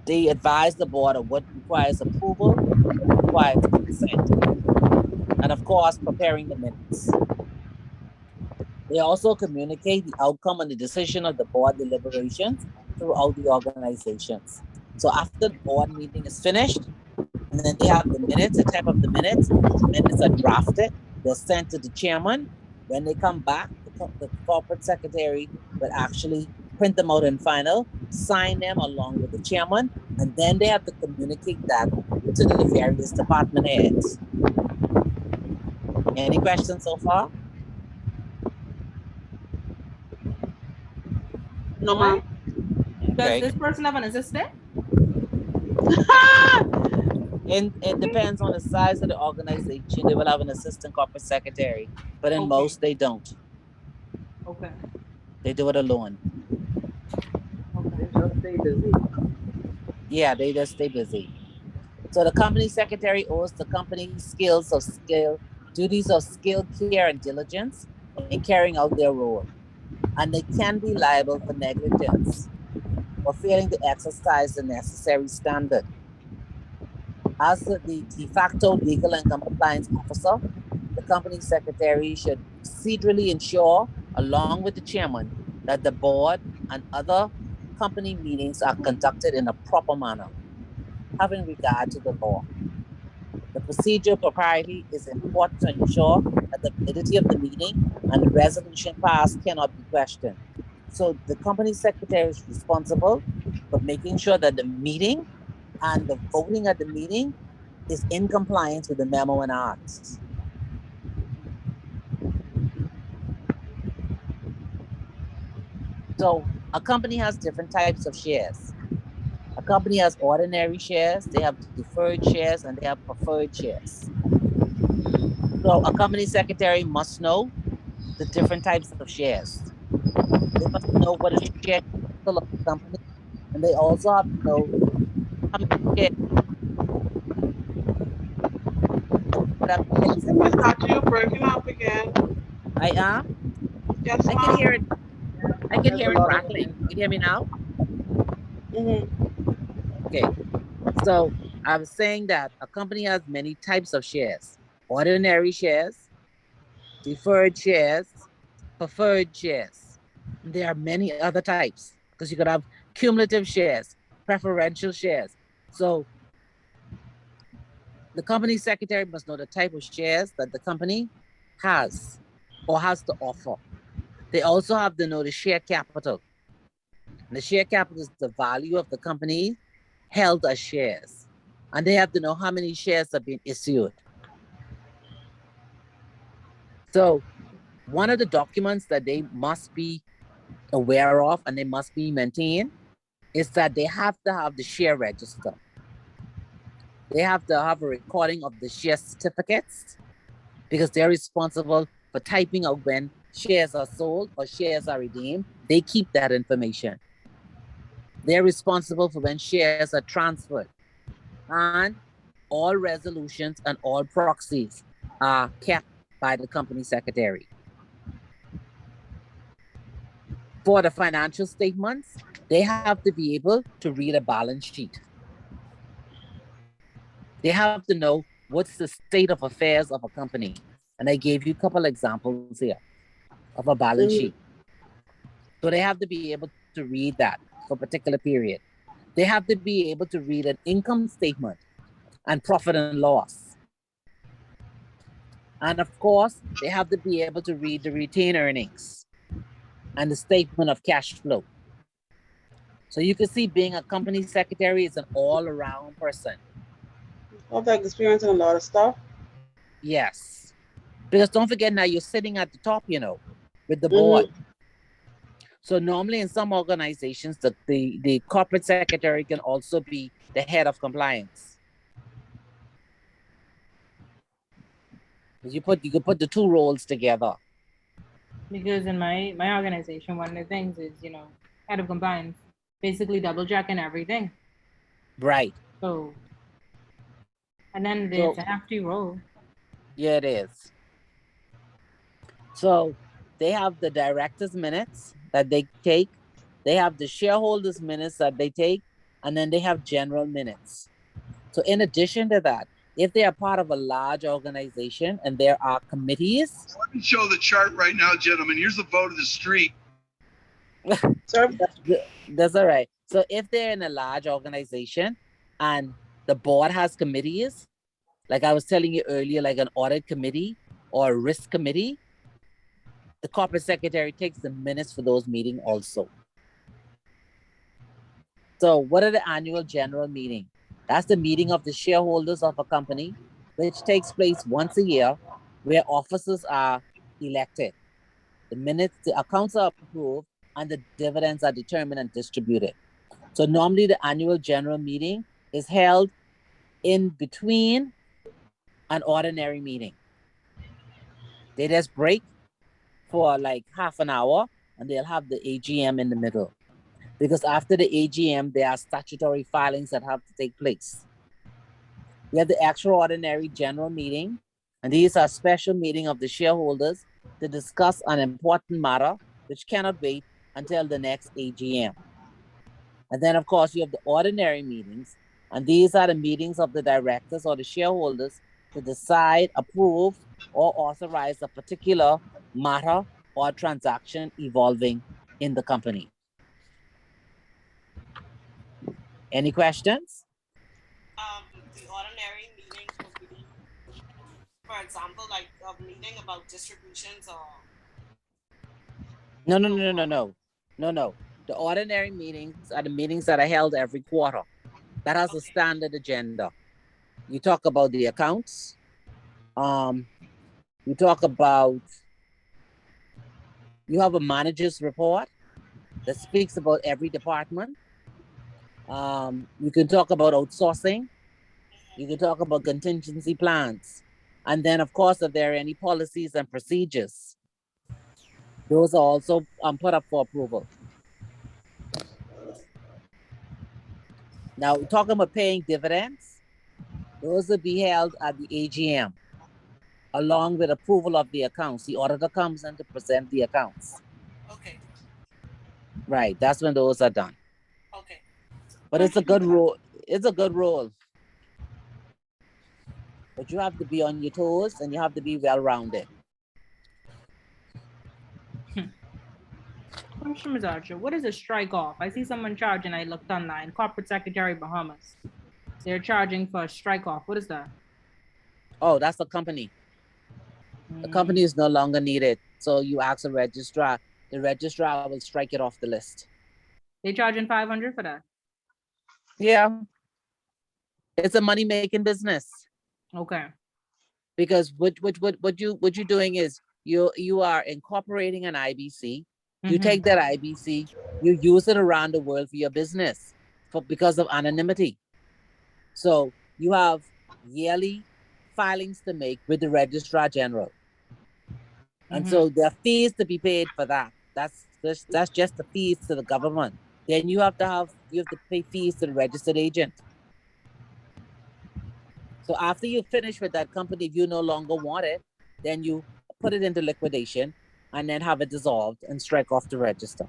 They advise the board of what requires approval, what requires consent, and of course, preparing the minutes. They also communicate the outcome and the decision of the board deliberations throughout the organizations. So after the board meeting is finished, and then they have the minutes, the type of the minutes are drafted, they're sent to the chairman. When they come back, the corporate secretary will actually print them out in final, sign them along with the chairman, and then they have to communicate that to the various department heads. Any questions so far? No, ma'am. Does Okay. this person have an assistant? And it depends on the size of the organization. They will have an assistant corporate secretary, but in Okay. most they don't. Okay. They do it alone. They just stay busy. Yeah, they just stay busy. So the company secretary owes the company duties of skill, care, and diligence in carrying out their role. And they can be liable for negligence or failing to exercise the necessary standard. As the de facto legal and compliance officer, the company secretary should procedurally ensure, along with the chairman, that the board and other company meetings are conducted in a proper manner, having regard to the law. The procedural propriety is important to ensure that the validity of the meeting and the resolution passed cannot be questioned. So the company secretary is responsible for making sure that the meeting and the voting at the meeting is in compliance with the memo and acts. So a company has different types of shares. A company has ordinary shares, they have deferred shares, and they have preferred shares. So a company secretary must know the different types of shares. They must know what is the share capital of the company, and they also have to know how many shares. Miss Doctor, you're breaking up again. I am. Yes, I can hear it. I can There's hear a it lot of crackling. You can hear me now? Mm-hmm. Okay. So I was saying that a company has many types of shares: ordinary shares, deferred shares, preferred shares. There are many other types because you could have cumulative shares, preferential shares. So the company secretary must know the type of shares that the company has or has to offer. They also have to know the share capital. And the share capital is the value of the company held as shares. And they have to know how many shares have been issued. So one of the documents that they must be aware of and they must be maintained is that they have to have the share register. They have to have a recording of the share certificates because they're responsible for typing out when shares are sold or shares are redeemed. They keep that information. They're responsible for when shares are transferred. And all resolutions and all proxies are kept by the company secretary. For the financial statements, they have to be able to read a balance sheet. They have to know what's the state of affairs of a company. And I gave you a couple examples here of a balance sheet. So they have to be able to read that for a particular period. They have to be able to read an income statement and profit and loss. And of course, they have to be able to read the retained earnings and the statement of cash flow. So you can see being a company secretary is an all-around person. I've had experience in a lot of stuff. Yes. Because don't forget now, you're sitting at the top, with the board. So normally in some organizations, the corporate secretary can also be the head of compliance. You could put the two roles together. Because in my organization, one of the things is, head of compliance, basically double checking everything. Right. So, and then there's a hefty role. Yeah, it is. So they have the director's minutes that they take. They have the shareholders' minutes that they take. and then they have general minutes. So in addition to that, if they are part of a large organization and there are committees. Let me show the chart right now, gentlemen. Here's the vote of the street. Sorry. That's all right. So if they're in a large organization and the board has committees, like I was telling you earlier, like an audit committee or a risk committee, the corporate secretary takes the minutes for those meetings also. So what are the annual general meeting? That's the meeting of the shareholders of a company, which takes place once a year, where officers are elected. The minutes, the accounts are approved, and the dividends are determined and distributed. So normally the annual general meeting is held in between an ordinary meeting. They just break for like half an hour and they'll have the AGM in the middle. Because after the AGM, there are statutory filings that have to take place. We have the extraordinary general meeting, and these are special meeting of the shareholders to discuss an important matter which cannot wait until the next AGM. And then of course you have the ordinary meetings, and these are the meetings of the directors or the shareholders to decide, approve, or authorize a particular matter or transaction evolving in the company. Any questions? The ordinary meeting would be, for example, like a meeting about distributions or. No. The ordinary meetings are the meetings that are held every quarter. That has a standard agenda. You talk about the accounts. You talk about, you have a manager's report that speaks about every department. You can talk about outsourcing. You can talk about contingency plans. And then of course, if there are any policies and procedures, those are also put up for approval. Now, talking about paying dividends, those will be held at the AGM, along with approval of the accounts. The auditor comes in to present the accounts. Okay. Right, that's when those are done. Okay. But it's a good role. It's a good role. But you have to be on your toes and you have to be well-rounded. Question, Ms. Archer, what is a strike off? I see someone charging, I looked online, Corporate Secretary Bahamas. They're charging for a strike off. What is that? Oh, that's the company. The company is no longer needed. So you ask the registrar will strike it off the list. They charging 500 for that? Yeah. It's a money-making business. Okay. Because what you're doing is you are incorporating an IBC. You take that IBC, you use it around the world for your business because of anonymity. So you have yearly filings to make with the Registrar General. And so there are fees to be paid for that. That's just the fees to the government. Then you have to pay fees to the registered agent. So after you finish with that company, if you no longer want it, then you put it into liquidation and then have it dissolved and strike off the register.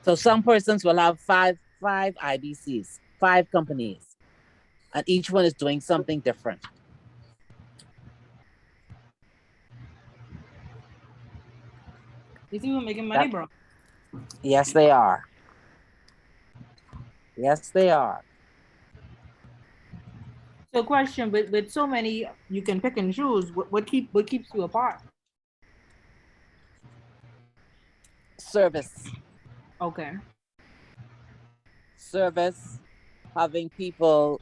So some persons will have five IBCs, 5 companies, and each one is doing something different. These people making money, bro. Yes, they are. Yes, they are. So question, with so many, you can pick and choose. What keeps you apart? Service. Okay. Service, having people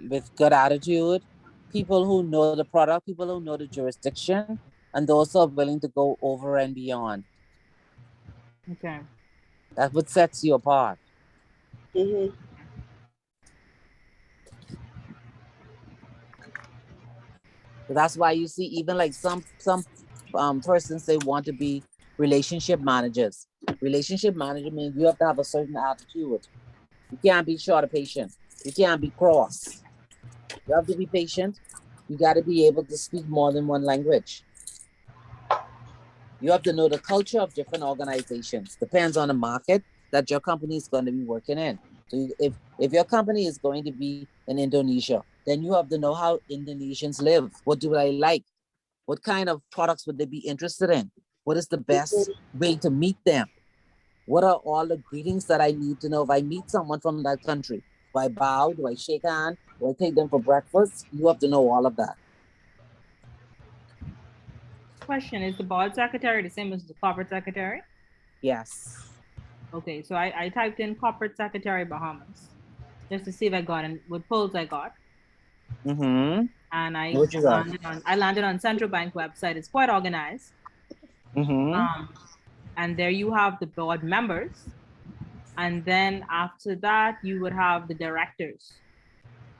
with good attitude, people who know the product, people who know the jurisdiction, and those who are willing to go over and beyond. Okay. That's what sets you apart. That's why you see even like some persons, they want to be relationship managers. Relationship manager means you have to have a certain attitude. You can't be short of patience. You can't be cross. You have to be patient. You got to be able to speak more than one language. You have to know the culture of different organizations. Depends on the market that your company is going to be working in. So if your company is going to be in Indonesia, then you have to know how Indonesians live. What do they like? What kind of products would they be interested in? What is the best way to meet them? What are all the greetings that I need to know if I meet someone from that country? Do I bow? Do I shake hand? Do I take them for breakfast? You have to know all of that. Question, is the board secretary the same as the corporate secretary? Yes. Okay, so I typed in corporate secretary Bahamas just to see if I got in what polls I got. Mm-hmm. And What you got? I landed on Central Bank website. It's quite organized. Mm-hmm. And there you have the board members. And then after that, you would have the directors.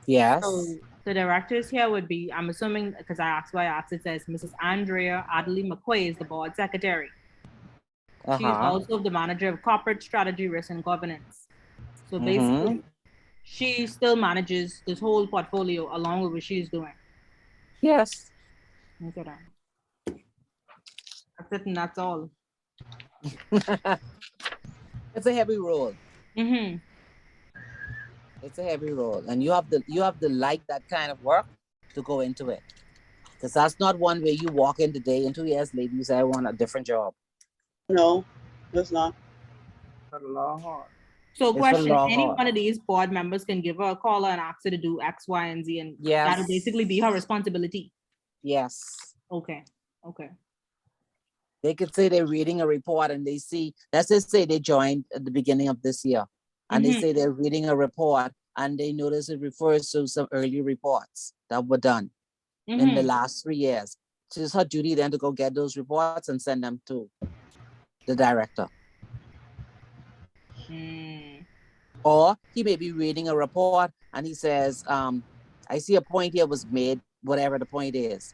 Yes. So the directors here would be, I'm assuming, because I asked why I asked, it says Mrs. Andrea Adley McQuay is the board secretary. She is also the manager of corporate strategy, risk, and governance. So basically, she still manages this whole portfolio along with what she's doing. Yes. Look at that. That's it, and that's all. It's a heavy role. Mm-hmm. It's a heavy role, and you have to like that kind of work to go into it, because that's not one where you walk in today and 2 years later you say I want a different job. No, it's not. So question, any one of these board members can give her a call and ask her to do X, Y, and Z, and that'll basically be her responsibility. Yes. Okay. Okay. They could say they're reading a report and they see, let's just say they joined at the beginning of this year, and they say they're reading a report and they notice it refers to some early reports that were done in the last 3 years. So it's her duty then to go get those reports and send them to the director. Or he may be reading a report and he says, I see a point here was made, whatever the point is.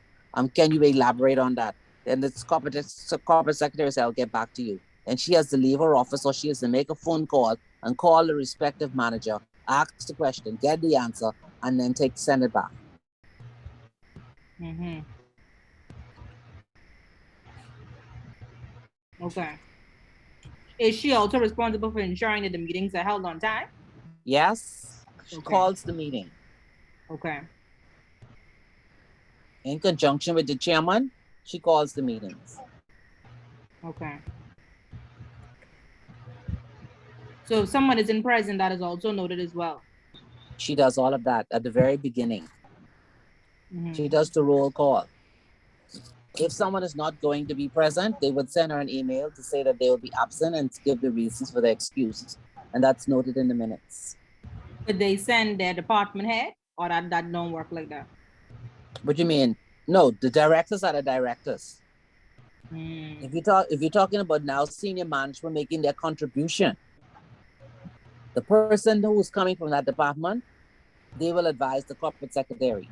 Can you elaborate on that? Then the corporate secretary says, I'll get back to you. And she has to leave her office, or she has to make a phone call and call the respective manager, ask the question, get the answer, and then send it back. Okay. Is she also responsible for ensuring that the meetings are held on time? Yes. She calls the meeting. Okay. In conjunction with the chairman, she calls the meetings. Okay. So if someone isn't present, that is also noted as well. She does all of that at the very beginning. She does the roll call. If someone is not going to be present, they would send her an email to say that they will be absent and give the reasons for their excuse. And that's noted in the minutes. Could they send their department head, or that don't work like that? What do you mean? No, the directors are the directors. If you're talking about now senior management making their contribution, the person who's coming from that department, they will advise the corporate secretary.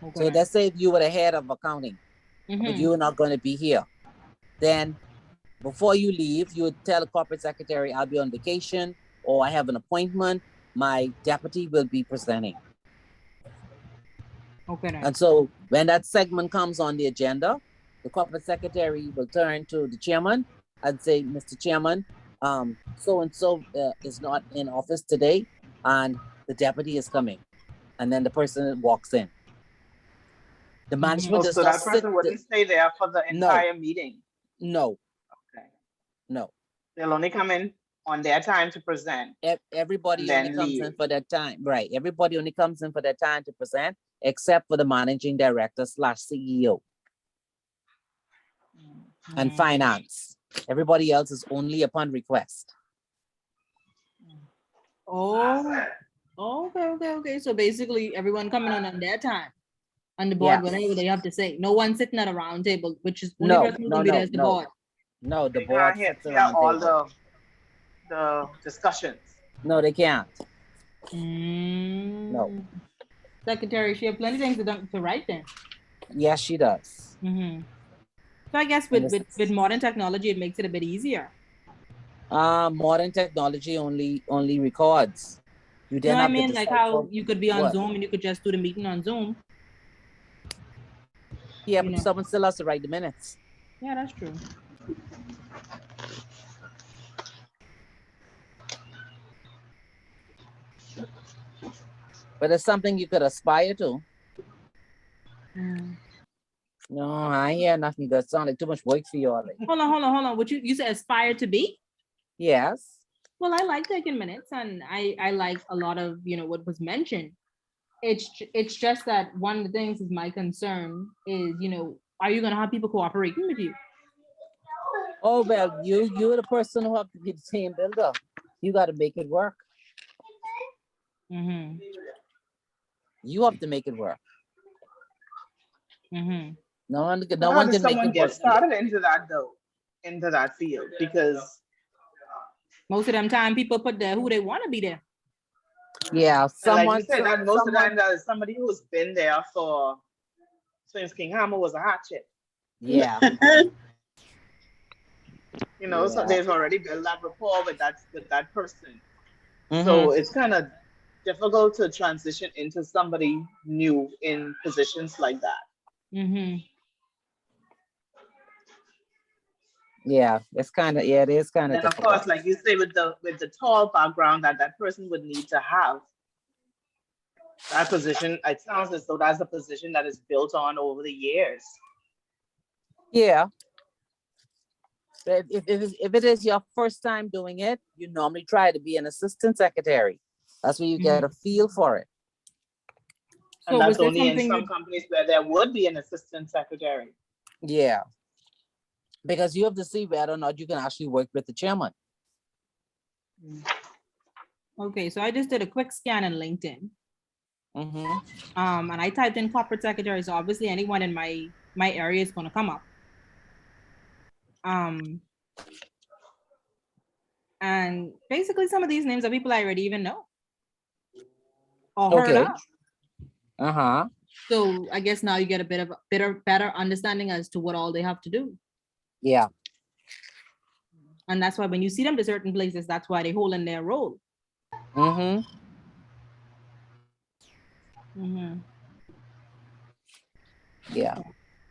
Okay. So let's say if you were the head of accounting, but you are not going to be here, then before you leave, you would tell the corporate secretary, I'll be on vacation, or I have an appointment, my deputy will be presenting. Okay. And so when that segment comes on the agenda, the corporate secretary will turn to the chairman and say, Mr. Chairman, so-and-so is not in office today, and the deputy is coming. And then the person walks in. The management does so not that person wouldn't stay there for the entire meeting? No. Okay. No. They'll only come in on their time to present. Everybody only comes in for their time. Right. Everybody only comes in for their time to present, except for the managing director / CEO and finance. Everybody else is only upon request. Oh, okay. So basically everyone coming on their time on the board, whatever they have to say. No one sitting at a round table, which is only person who's gonna be there is the board. No, the board sits around all the discussions. No, they can't. No. Secretary, she have plenty of things to write then. Yes, she does. So I guess with modern technology, it makes it a bit easier. Modern technology only records. You know what I mean? Like how you could be on Zoom and you could just do the meeting on Zoom. Yeah, but someone still has to write the minutes. Yeah, that's true. But it's something you could aspire to. Mm. No, I ain't hear nothing that sound like too much work for you all. Hold on. What you said aspire to be? Yes. Well, I like taking minutes, and I like a lot of what was mentioned. It's just that one of the things is my concern is are you gonna have people cooperating with you? Oh well, you're the person who have to be the team builder. You got to make it work. Mm-hmm. You have to make it work. Mm-hmm. No one How does can make someone it get work. started into that though, into that field? Because Most of them time people put there who they want to be there. Yeah, and like someone. you said, that most of the someone. time that is somebody who's been there for since King Hammer was a hot chick. Yeah. So Yeah. they've already built that rapport with that person. Mhm. So it's kind of difficult to transition into somebody new in positions like that. Mm-hmm. Yeah, it's kind of it is kind of Then of difficult. course, like you say, with the tall background that person would need to have, that position, it sounds as though that's a position that is built on over the years. Yeah. But if it is your first time doing it, you normally try to be an assistant secretary. That's where you get a feel for it. And So was that's there only in something some companies where there would be an assistant secretary. Yeah. Because you have to see whether or not you can actually work with the chairman. Okay, so I just did a quick scan in LinkedIn. Mm-hmm. And I typed in corporate secretary, so obviously anyone in my area is going to come up. And basically some of these names are people I already even know or heard Okay. of. Uh-huh. So I guess now you get a bit of better understanding as to what all they have to do. Yeah. And that's why when you see them to certain places, that's why they hold in their role. Mm-hmm. Mm-hmm. Yeah.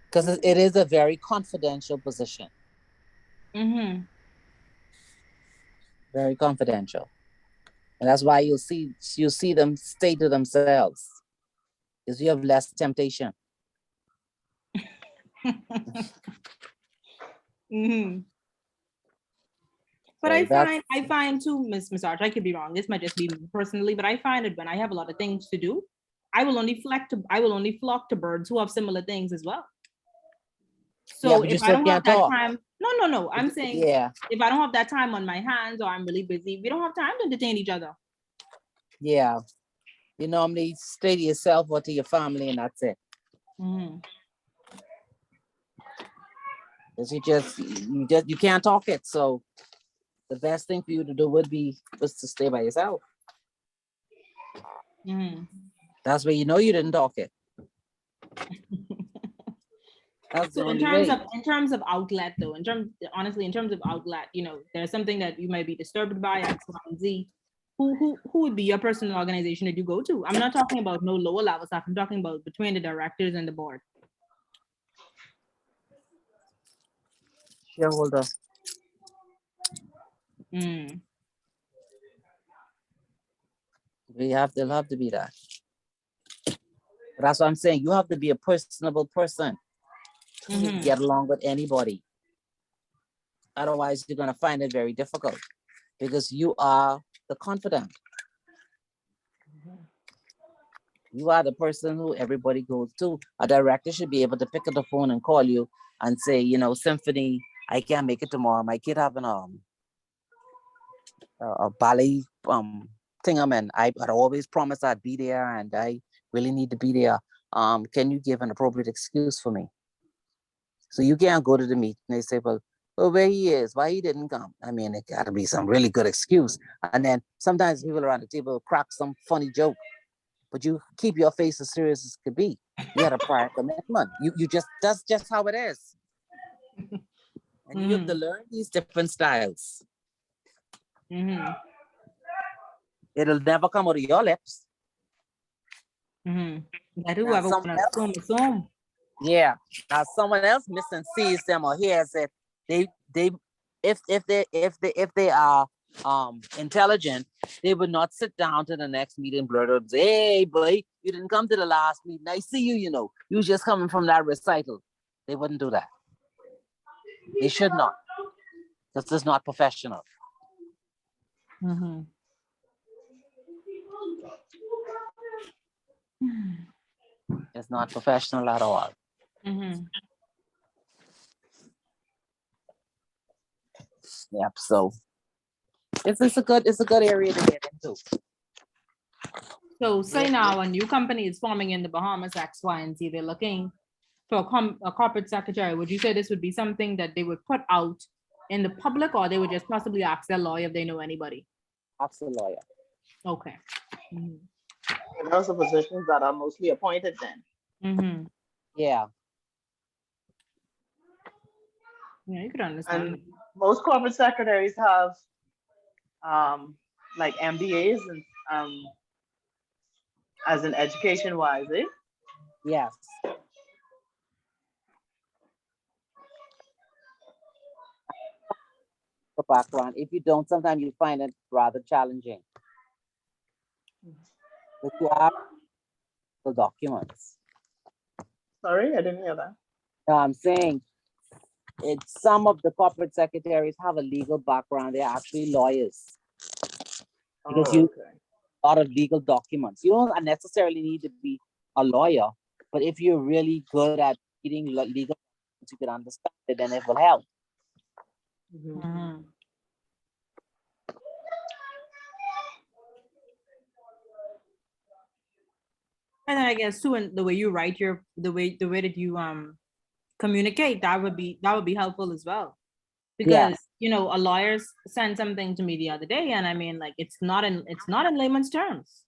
Because it is a very confidential position. Mm-hmm. Very confidential. And that's why you'll see them stay to themselves. Because you have less temptation. Mm-hmm. But I find too, Miss Arch, I could be wrong. This might just be me personally, but I find it when I have a lot of things to do, I will only flock to birds who have similar things as well. So but if I don't have that time, no. I'm saying if I don't have that time on my hands or I'm really busy, we don't have time to entertain each other. Yeah. You normally stay to yourself or to your family and that's it. Mm-hmm. Because you can't talk it. So the best thing for you to do was to stay by yourself. Mm-hmm. That's where you know you didn't talk it. So in terms of outlet though, in terms of outlet, there's something that you might be disturbed by X, Y, and Z. Who would be your personal organization that you go to? I'm not talking about no lower level stuff. I'm talking about between the directors and the board. Shareholder. Mm. They'll have to be that. But that's what I'm saying. You have to be a personable person to get along with anybody. Otherwise, you're gonna find it very difficult because you are the confidant. You are the person who everybody goes to. A director should be able to pick up the phone and call you and say, Symphony, I can't make it tomorrow. My kid having a ballet thingam, and I had always promised I'd be there, and I really need to be there. Can you give an appropriate excuse for me? So you can't go to the meeting. They say, well, where he is, why he didn't come? I mean, it got to be some really good excuse. And then sometimes people around the table crack some funny joke, but you keep your face as serious as could be. You had a prior commitment. You just, that's just how it is. And you have to learn these different styles. Mm-hmm. It'll never come out of your lips. Mm-hmm. That whoever want to assume. Yeah. Now someone else missing sees them or hears it. They if they are intelligent, they would not sit down to the next meeting, blurt out, say, hey boy, you didn't come to the last meeting. I see you, you just coming from that recital. They wouldn't do that. They should not. This is not professional. Mm-hmm. It's not professional at all. Mm-hmm. Yep. So it's a good area to get into. So say now a new company is forming in the Bahamas, X, Y, and Z. They're looking for a corporate secretary. Would you say this would be something that they would put out in the public, or they would just possibly ask their lawyer if they know anybody? Ask the lawyer. Okay. Mhm. And those are positions that are mostly appointed then. Mhm. Yeah. Yeah, you could understand. And most corporate secretaries have like MBAs and as in education wise, eh? Yes. The background. If you don't, sometimes you find it rather challenging. But you have the documents. Sorry, I didn't hear that. No, I'm saying some of the corporate secretaries have a legal background. They're actually lawyers. Because Oh, okay. a lot of legal documents. You don't necessarily need to be a lawyer, but if you're really good at reading legal documents, you can understand it, then it will help. Mhm. Mhm. And then I guess too, and the way you write the way that you communicate, that would be helpful as well. Because a lawyer sent something to me the other day, and I mean, like, it's not in layman's terms.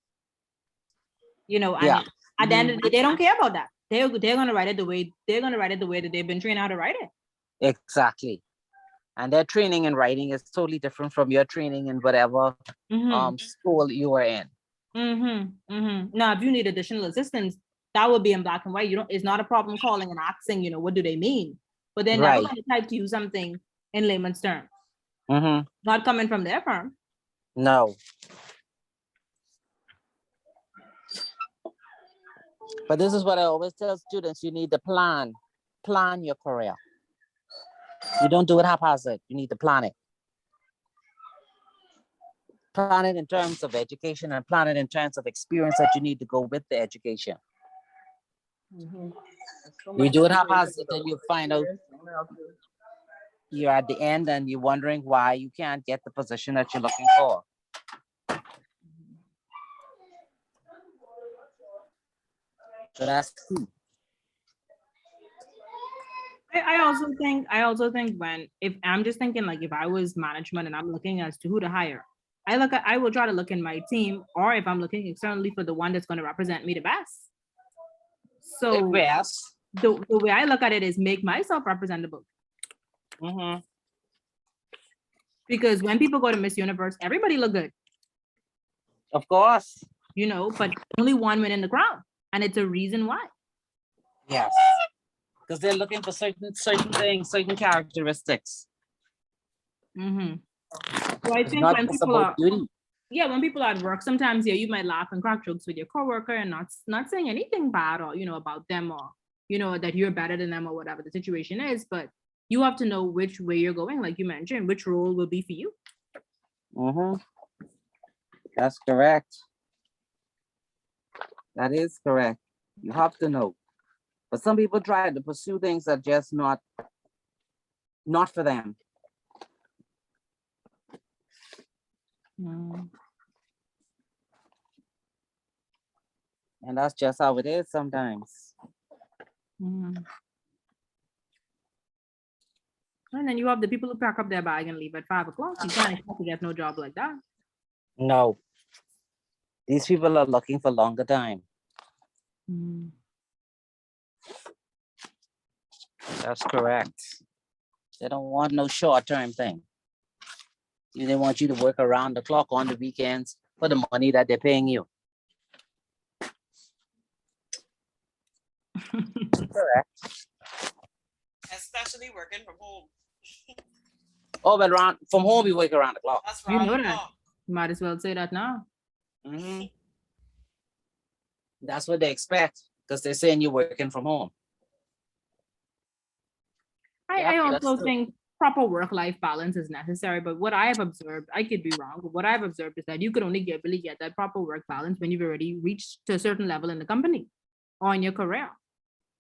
And Yeah. at the end of the day, they don't care about that. They're gonna write it the way that they've been trained how to write it. Exactly. And their training in writing is totally different from your training in whatever school you were in. Now, if you need additional assistance, that would be in black and white. It's not a problem calling and asking, what do they mean? But they're never going to type to you something in layman's terms. Not coming from their firm. No. But this is what I always tell students: you need to plan your career. You don't do it haphazard. You need to plan it. Plan it in terms of education and plan it in terms of experience that you need to go with the education. You do it haphazard, then you find out you're at the end and you're wondering why you can't get the position that you're looking for. So that's key. I also think if I'm just thinking, like, if I was management and I'm looking as to who to hire, I will try to look in my team, or if I'm looking externally, for the one that's going to represent me the best. So yes. The way I look at it is make myself representable. Because when people go to Miss Universe, everybody look good. Of course. But only one win in the crowd. And it's a reason why. Yes. Because they're looking for certain things, certain characteristics. So I think when people are at work, sometimes you might laugh and crack jokes with your coworker and not saying anything bad or about them, or that you're better than them or whatever the situation is, but you have to know which way you're going, like you mentioned, which role will be for you. That's correct. That is correct. You have to know. But some people try to pursue things that just not for them. And that's just how it is sometimes. And then you have the people who pack up their bag and leave at 5 o'clock. You can't expect to get no job like that. No. These people are looking for longer time. That's correct. They don't want no short-term thing. They want you to work around the clock on the weekends for the money that they're paying you. correct. especially working from home. Oh, but from home we work around the clock. That's You right. know that. Might as well say that now. Mhm. That's what they expect because they're saying you're working from home. I Yep, that's also true. think proper work-life balance is necessary, but what I have observed, I could be wrong, but what I've observed is that you could only really get that proper work balance when you've already reached to a certain level in the company or in your career.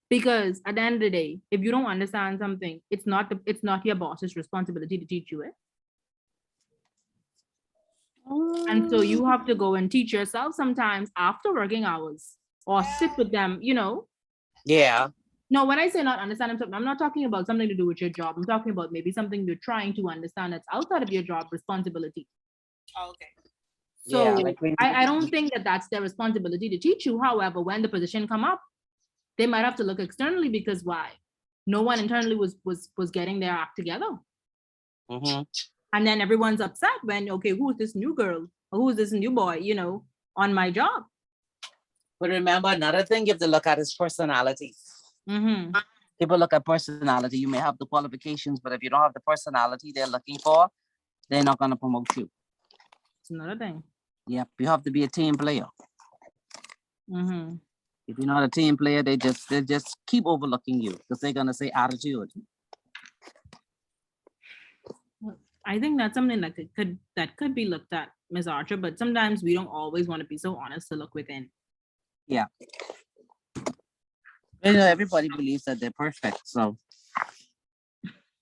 Because at the end of the day, if you don't understand something, it's not your boss's responsibility to teach you it. And so you have to go and teach yourself sometimes after working hours or sit with them, Yeah. No, when I say not understanding something, I'm not talking about something to do with your job. I'm talking about maybe something you're trying to understand that's outside of your job responsibility. Okay. Yeah, So like when I don't think that that's their responsibility to teach you. However, when the position come up, they might have to look externally because why? No one internally was getting their act together. Mhm. And then everyone's upset when, okay, who is this new girl? Or who is this new boy, on my job? But remember, another thing you have to look at is personality. Mm-hmm. People look at personality. You may have the qualifications, but if you don't have the personality they're looking for, they're not going to promote you. It's another thing. Yep, you have to be a team player. Mm-hmm. If you're not a team player, they just keep overlooking you because they're gonna say attitude. I think that's something that could be looked at, Ms. Archer, but sometimes we don't always want to be so honest to look within. Yeah. Everybody believes that they're perfect, so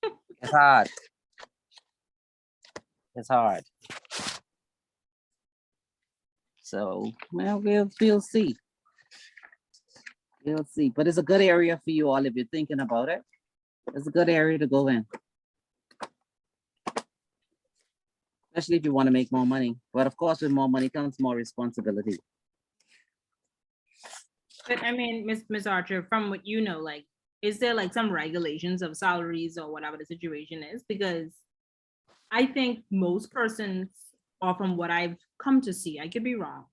it's hard. It's hard. So, well, we'll see. We'll see. But it's a good area for you all if you're thinking about it. It's a good area to go in. Especially if you want to make more money. But of course, with more money comes more responsibility. But I mean, Miss Archer, from what you know, like, is there like some regulations of salaries or whatever the situation is? Because I think most persons, or from what I've come to see, I could be wrong.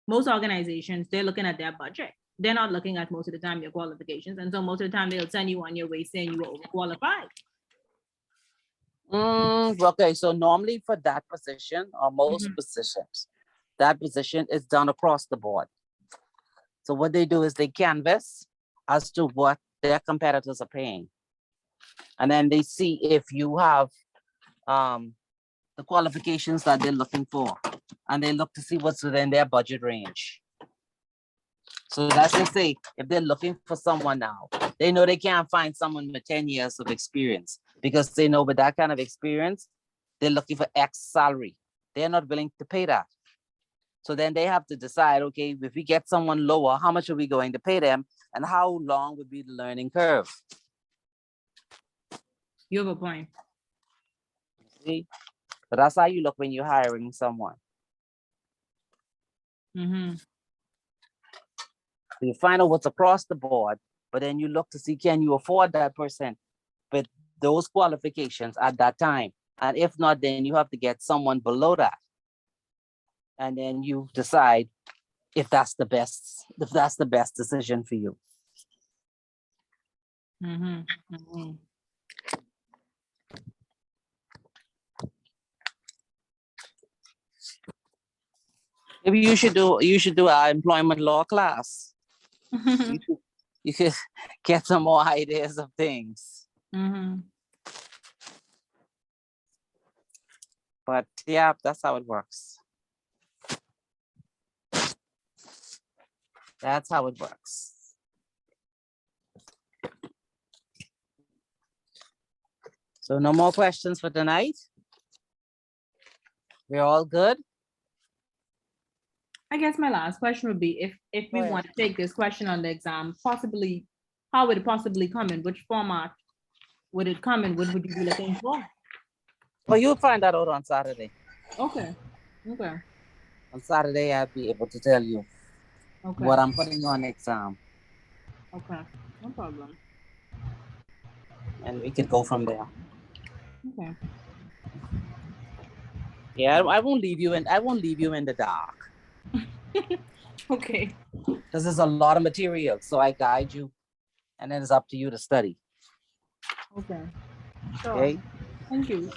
Most organizations, they're looking at their budget. They're not looking at most of the time your qualifications. And so most of the time they'll send you on your way saying you were overqualified. Okay, so normally for that position or most positions, that position is done across the board. So what they do is they canvas as to what their competitors are paying. And then they see if you have the qualifications that they're looking for. And they look to see what's within their budget range. So that's to say, if they're looking for someone now, they know they can't find someone with 10 years of experience because they know with that kind of experience, they're looking for X salary. They're not willing to pay that. So then they have to decide, okay, if we get someone lower, how much are we going to pay them? And how long would be the learning curve? You have a point. See? So that's how you look when you're hiring someone. Mm-hmm. So you find out what's across the board, but then you look to see, can you afford that person with those qualifications at that time? And if not, then you have to get someone below that. And then you decide if that's the best decision for you. Mm-hmm. Mm-hmm. Maybe you should do our employment law class. You could get some more ideas of things. Mm-hmm. But yeah, that's how it works. That's how it works. So no more questions for tonight? We're all good? I guess my last question would be if we Go ahead. want to take this question on the exam, possibly, how would it possibly come in? Which format would it come in? What would you be looking for? Well, you'll find that out on Saturday. Okay. Okay. On Saturday, I'll be able to tell you Okay. what I'm putting on exam. Okay. No problem. And we could go from there. Okay. Yeah, I won't leave you in the dark. Okay. Because there's a lot of material. So I guide you and then it's up to you to study. Okay. Sure. Okay. Thank you.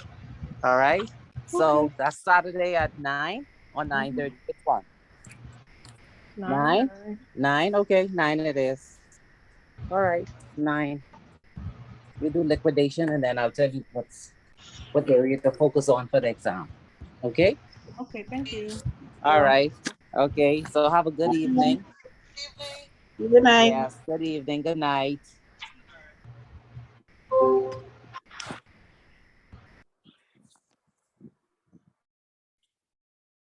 All right. So that's Saturday at 9 or 9:30. Which one? 9? 9. Okay, 9 it is. All right, 9. We do liquidation, and then I'll tell you what area to focus on for the exam. Okay. Okay, thank you. All right. Okay. So have a good evening. Good night. Yes. Good evening. Good night.